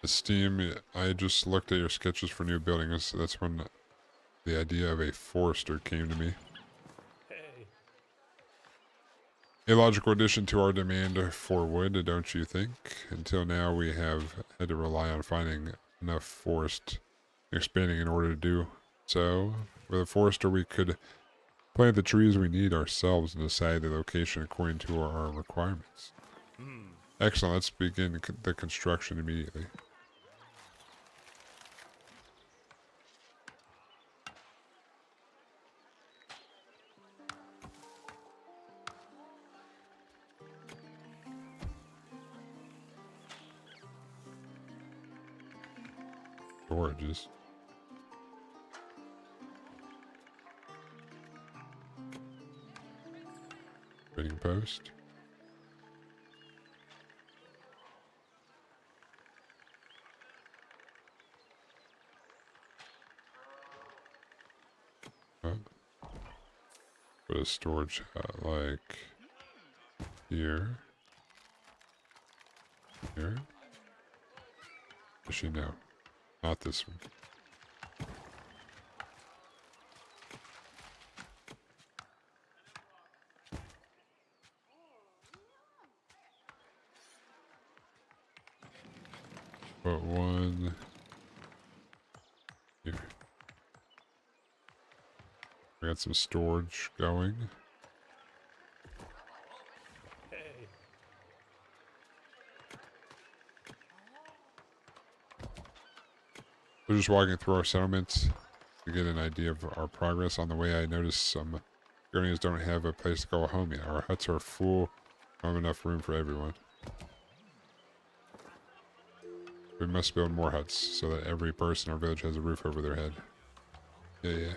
Steam, I just looked at your sketches for new buildings. That's when the idea of a forester came to me. A logical addition to our demand for wood, don't you think? Until now, we have had to rely on finding enough forest expanding in order to do so. With a forester, we could plant the trees we need ourselves and decide the location according to our requirements. Excellent, let's begin the construction immediately. storages. Trading post. Put a storage like here. Here. Actually, no. Not this one. Put one here. I got some storage going. We're just walking through our settlements to get an idea of our progress. On the way, I noticed some Gurnians don't have a place to call home yet. Our huts are full. Don't have enough room for everyone. We must build more huts so that every person in our village has a roof over their head. Yeah.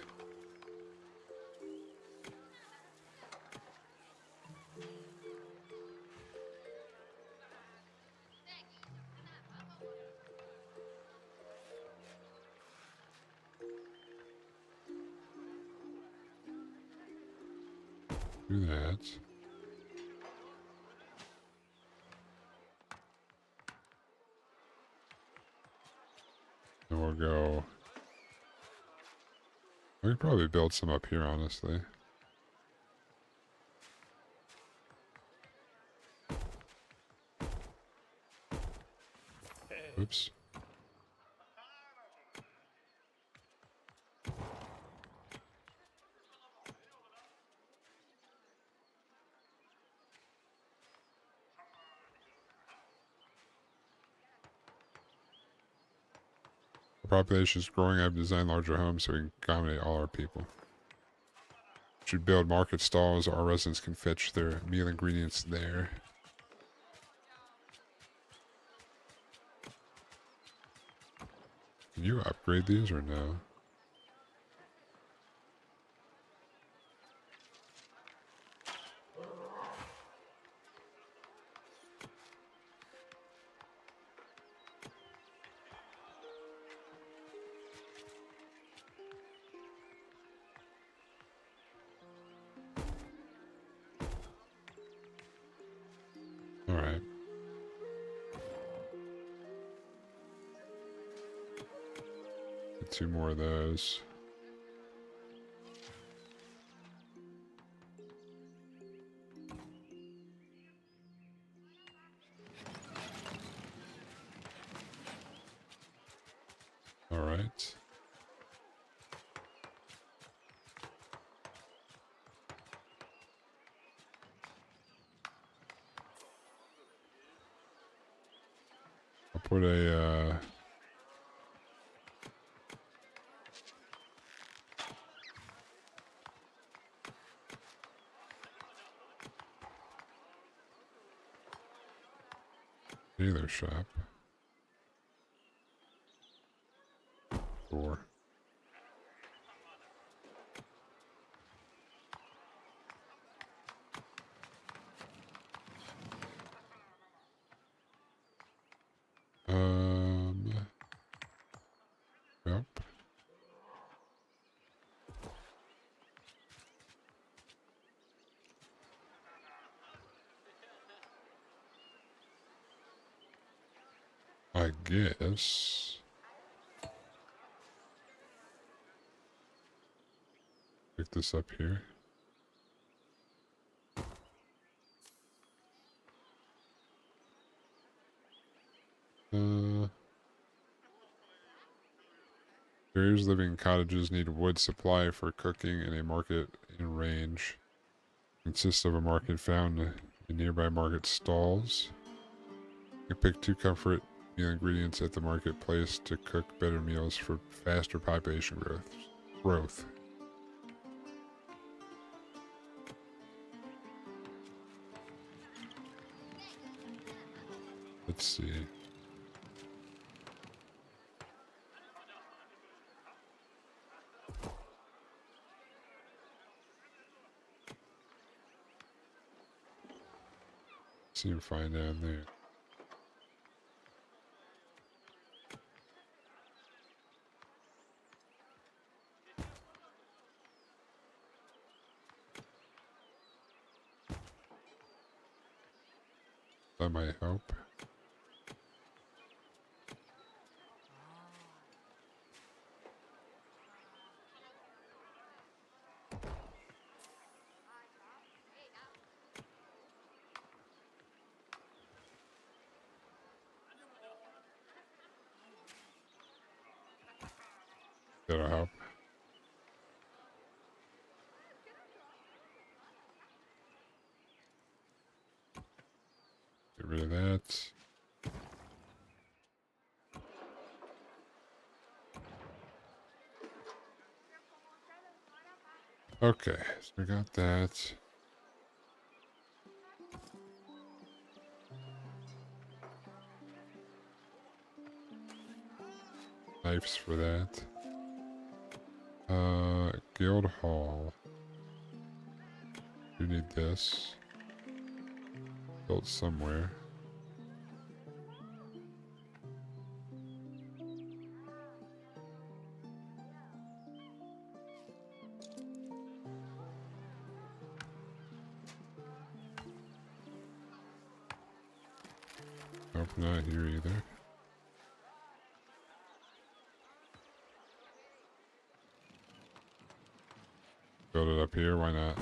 Do that. And we'll go. We could probably build some up here, honestly. Oops. Our population is growing. I've designed larger homes so we can accommodate all our people. Should build market stalls. Our residents can fetch their meal ingredients there. Can you upgrade these or no? Alright. Get 2 more of those. Alright. I'll put a, dealer shop. 4. Yep. I guess. Pick this up here. Barriers living in cottages need wood supply for cooking and a market in range. Consists of a market found in nearby market stalls. You pick 2 comfort meal ingredients at the marketplace to cook better meals for faster population growth. Let's see. Seem fine down there. That might help. That'll help. Get rid of that. Okay, so we got that. Knives for that. Guild Hall. You need this. Built somewhere. Nope, not here either. Build it up here, why not?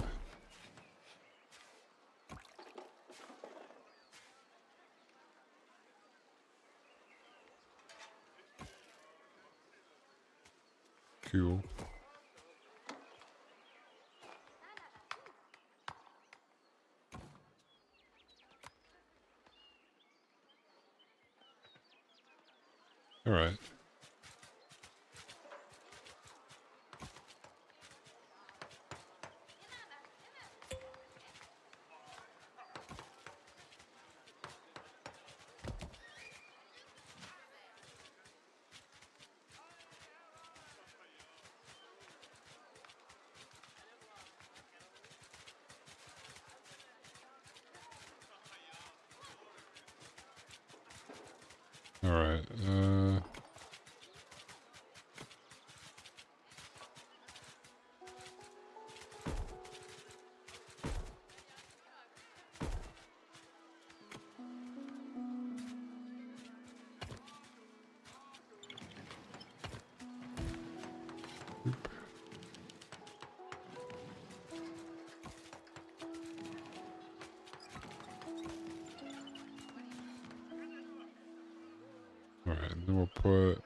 Cool. All right. All right. All right, and then we'll put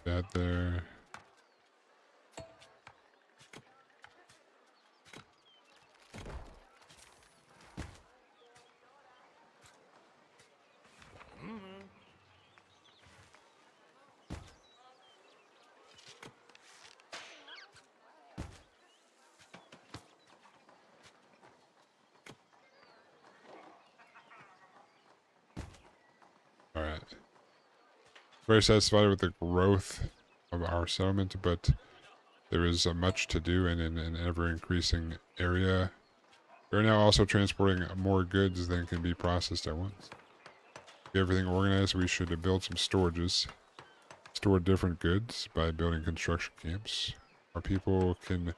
that there. All right. Very satisfied with the growth of our settlement, but there is much to do in an ever-increasing area. We're now also transporting more goods than can be processed at once. To get everything organized, we should build some storages. Store different goods by building construction camps. Our people can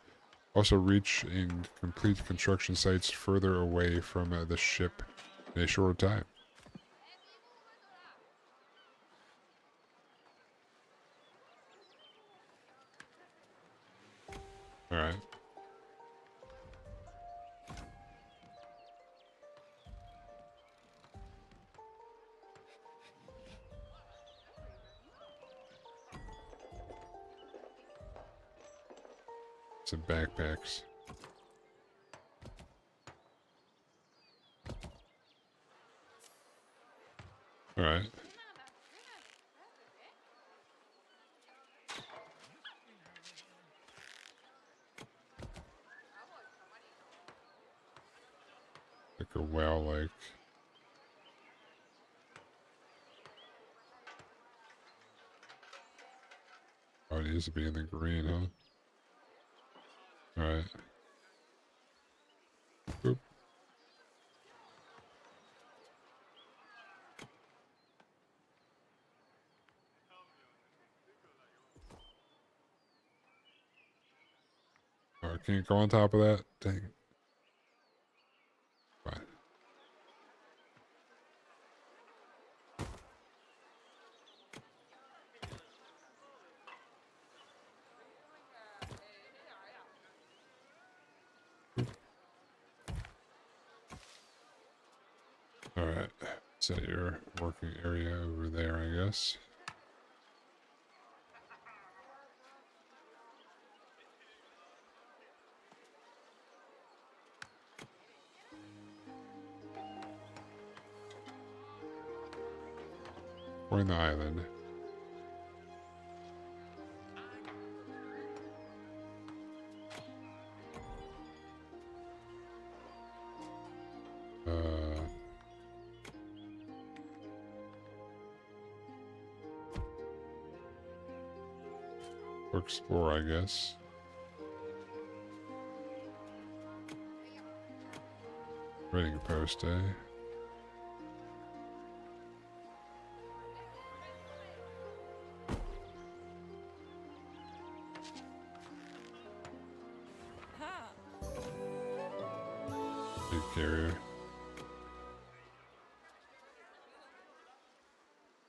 also reach and complete construction sites further away from the ship in a shorter time. All right. Some backpacks. All right. a whale lake. Oh, it needs to be in the green, huh? Alright. Boop. Oh, I can't go on top of that? Dang it. Fine. Alright. Set your working area over there, I guess. We're in the island. Explore, I guess. Trading post, eh? Big carrier.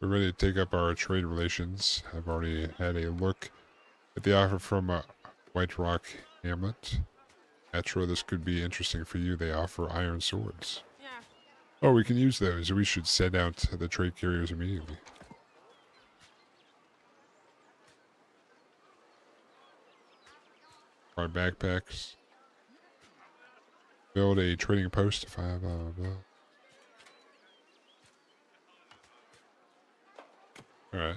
We're ready to take up our trade relations. I've already had a look at the offer from White Rock Hamlet. Naturally, this could be interesting for you. They offer iron swords. Yeah. Oh, we can use those. We should send out the trade carriers immediately. Our backpacks. Build a trading post if I have blah, blah. Alright.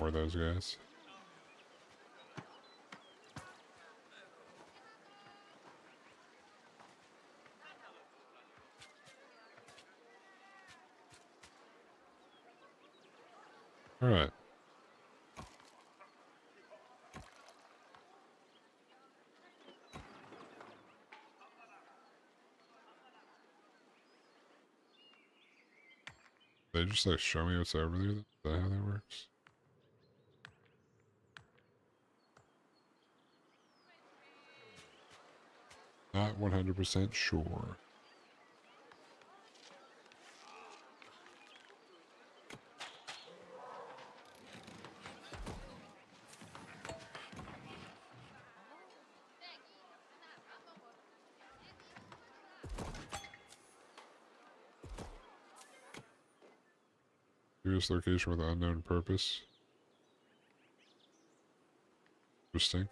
More of those guys. All right. They just like show me what's over there. Is that how that works? Not 100% sure. Previous location with unknown purpose. Interesting.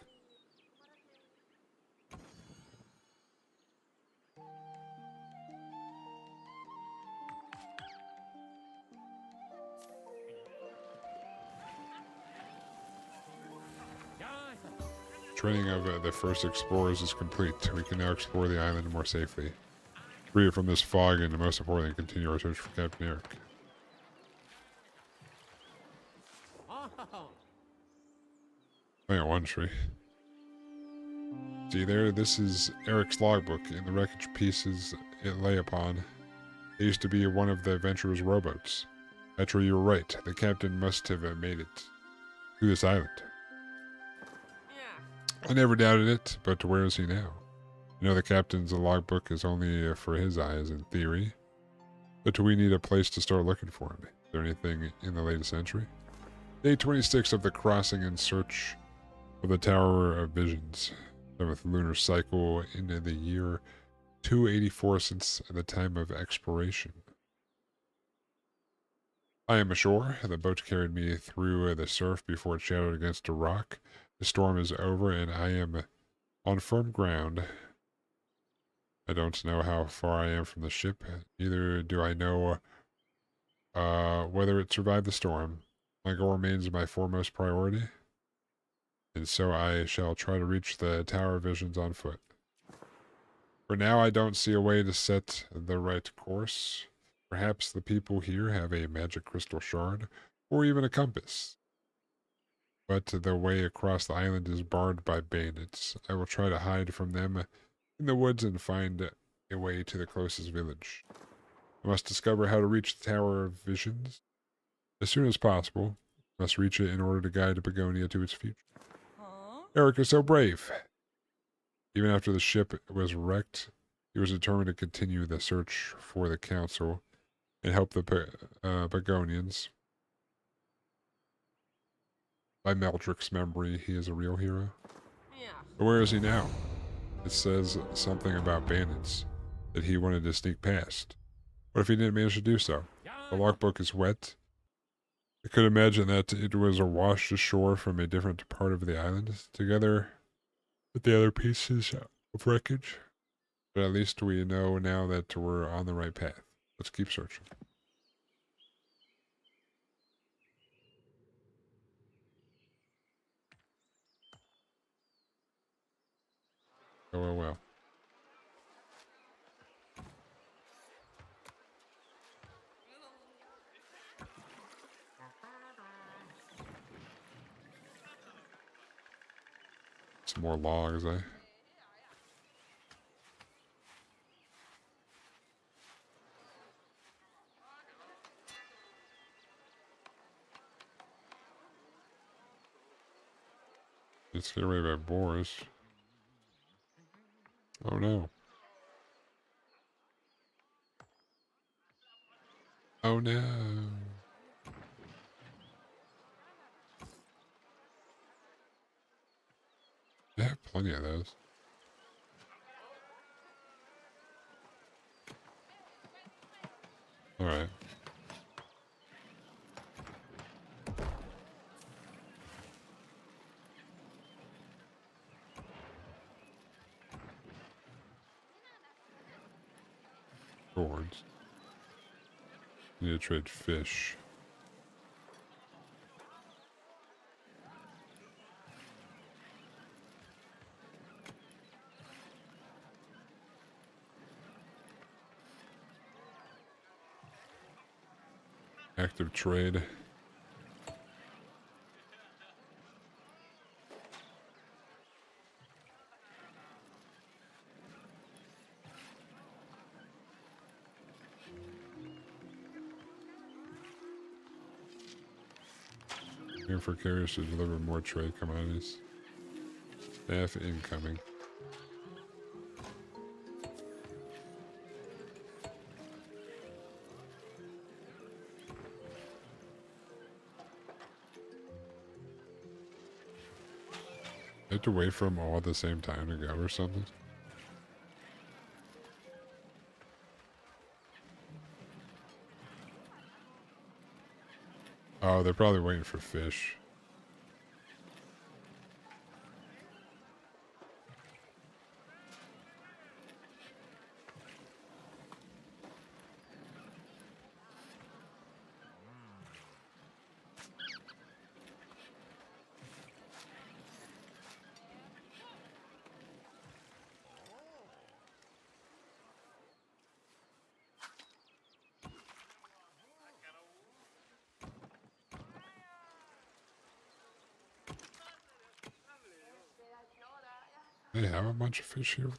Training of the first explorers is complete. We can now explore the island more safely. Free it from this fog and, most importantly, continue our search for Captain Eric. I got one tree. See there? This is Eric's logbook. In the wreckage pieces it lay upon, it used to be one of the adventurer's rowboats. Naturally, you were right. The captain must have made it to this island. I never doubted it, but where is he now? You know, the captain's logbook is only for his eyes in theory. But we need a place to start looking for him. Is there anything in the latest century? Day 26 of the crossing in search of the Tower of Visions. 7th lunar cycle into the year 284 since the time of exploration. I am ashore. The boat carried me through the surf before it shattered against a rock. The storm is over and I am on firm ground. I don't know how far I am from the ship, neither do I know whether it survived the storm. My goal remains my foremost priority, and so I shall try to reach the Tower of Visions on foot. For now, I don't see a way to set the right course. Perhaps the people here have a magic crystal shard, or even a compass. But the way across the island is barred by bandits. I will try to hide from them in the woods and find a way to the closest village. I must discover how to reach the Tower of Visions as soon as possible. I must reach it in order to guide Begonia to its future. Huh? Eric is so brave. Even after the ship was wrecked, he was determined to continue the search for the council and help the Begonians. By Meldrick's memory, he is a real hero. Yeah. But where is he now? It says something about bandits, that he wanted to sneak past. What if he didn't manage to do so? The logbook is wet. I could imagine that it was washed ashore from a different part of the island, together with the other pieces of wreckage. But at least we know now that we're on the right path. Let's keep searching. Well. Some more logs, eh? Let's get away by boars. Oh no. Oh no. I have plenty of those. Alright. Swords. Need to trade fish. Active trade. Here for carriers to deliver more trade commodities. Staff incoming. I have to wait for them all at the same time to go or something. Oh, they're probably waiting for fish. They have a bunch of fish here.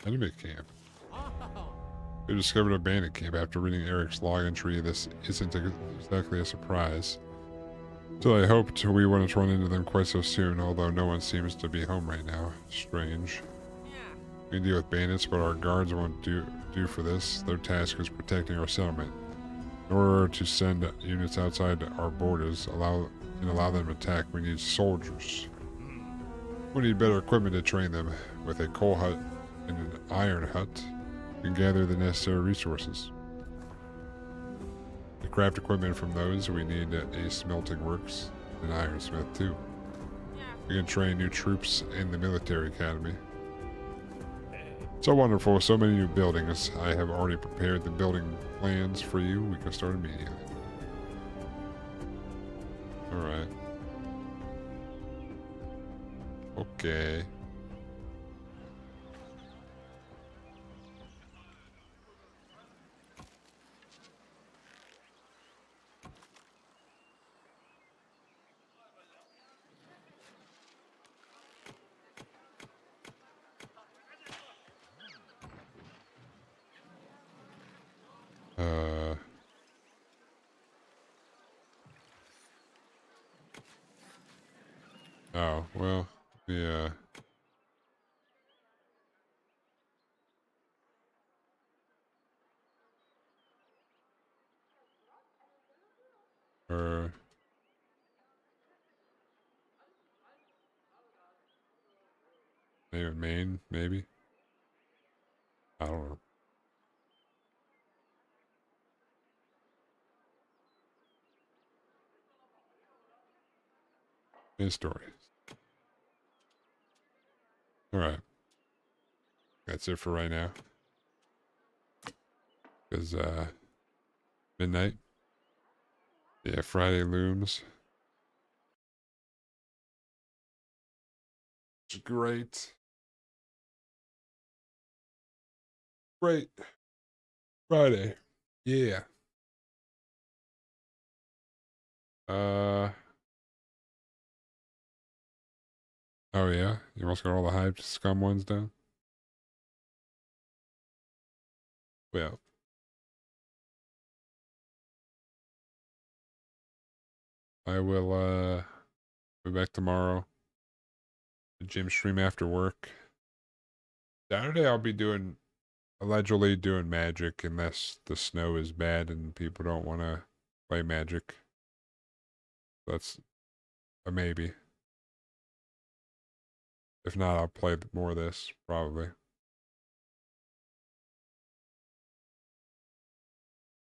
Enemy camp. We discovered a bandit camp after reading Eric's log entry. This isn't exactly a surprise. Still, I hoped we wouldn't run into them quite so soon, although no one seems to be home right now. Strange. We can deal with bandits, but our guards won't do for this. Their task is protecting our settlement. In order to send units outside our borders, allow them to attack, we need soldiers. We need better equipment to train them. With a coal hut and an iron hut, we can gather the necessary resources. To craft equipment from those, we need a smelting works and an ironsmith too. We can train new troops in the military academy. So wonderful, so many new buildings. I have already prepared the building plans for you. We can start immediately. Alright. Okay. Oh, well, yeah. Or maybe Maine, maybe? I don't know. His story. Alright. That's it for right now. Because, midnight. Yeah, Friday looms. It's great. Great. Friday. Yeah. Oh yeah? You almost got all the hyped scum ones done? Well. I will, be back tomorrow. The gym stream after work. Saturday I'll be allegedly doing magic unless the snow is bad and people don't want to play magic. That's a maybe. If not, I'll play more of this, probably.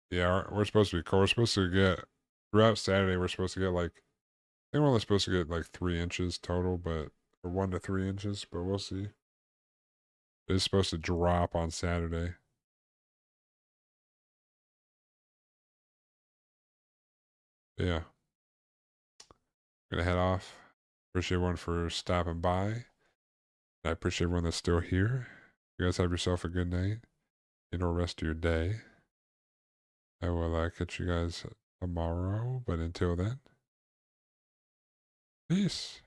Yeah, we're supposed to be cool. We're supposed to get, throughout Saturday, we're supposed to get like, I think we're only supposed to get like 3 inches total, but, or 1 to 3 inches, but we'll see. It's supposed to drop on Saturday. Yeah. Gonna head off. Appreciate everyone for stopping by. I appreciate everyone that's still here. You guys have yourself a good night and the rest of your day. I will catch you guys tomorrow, but until then, peace.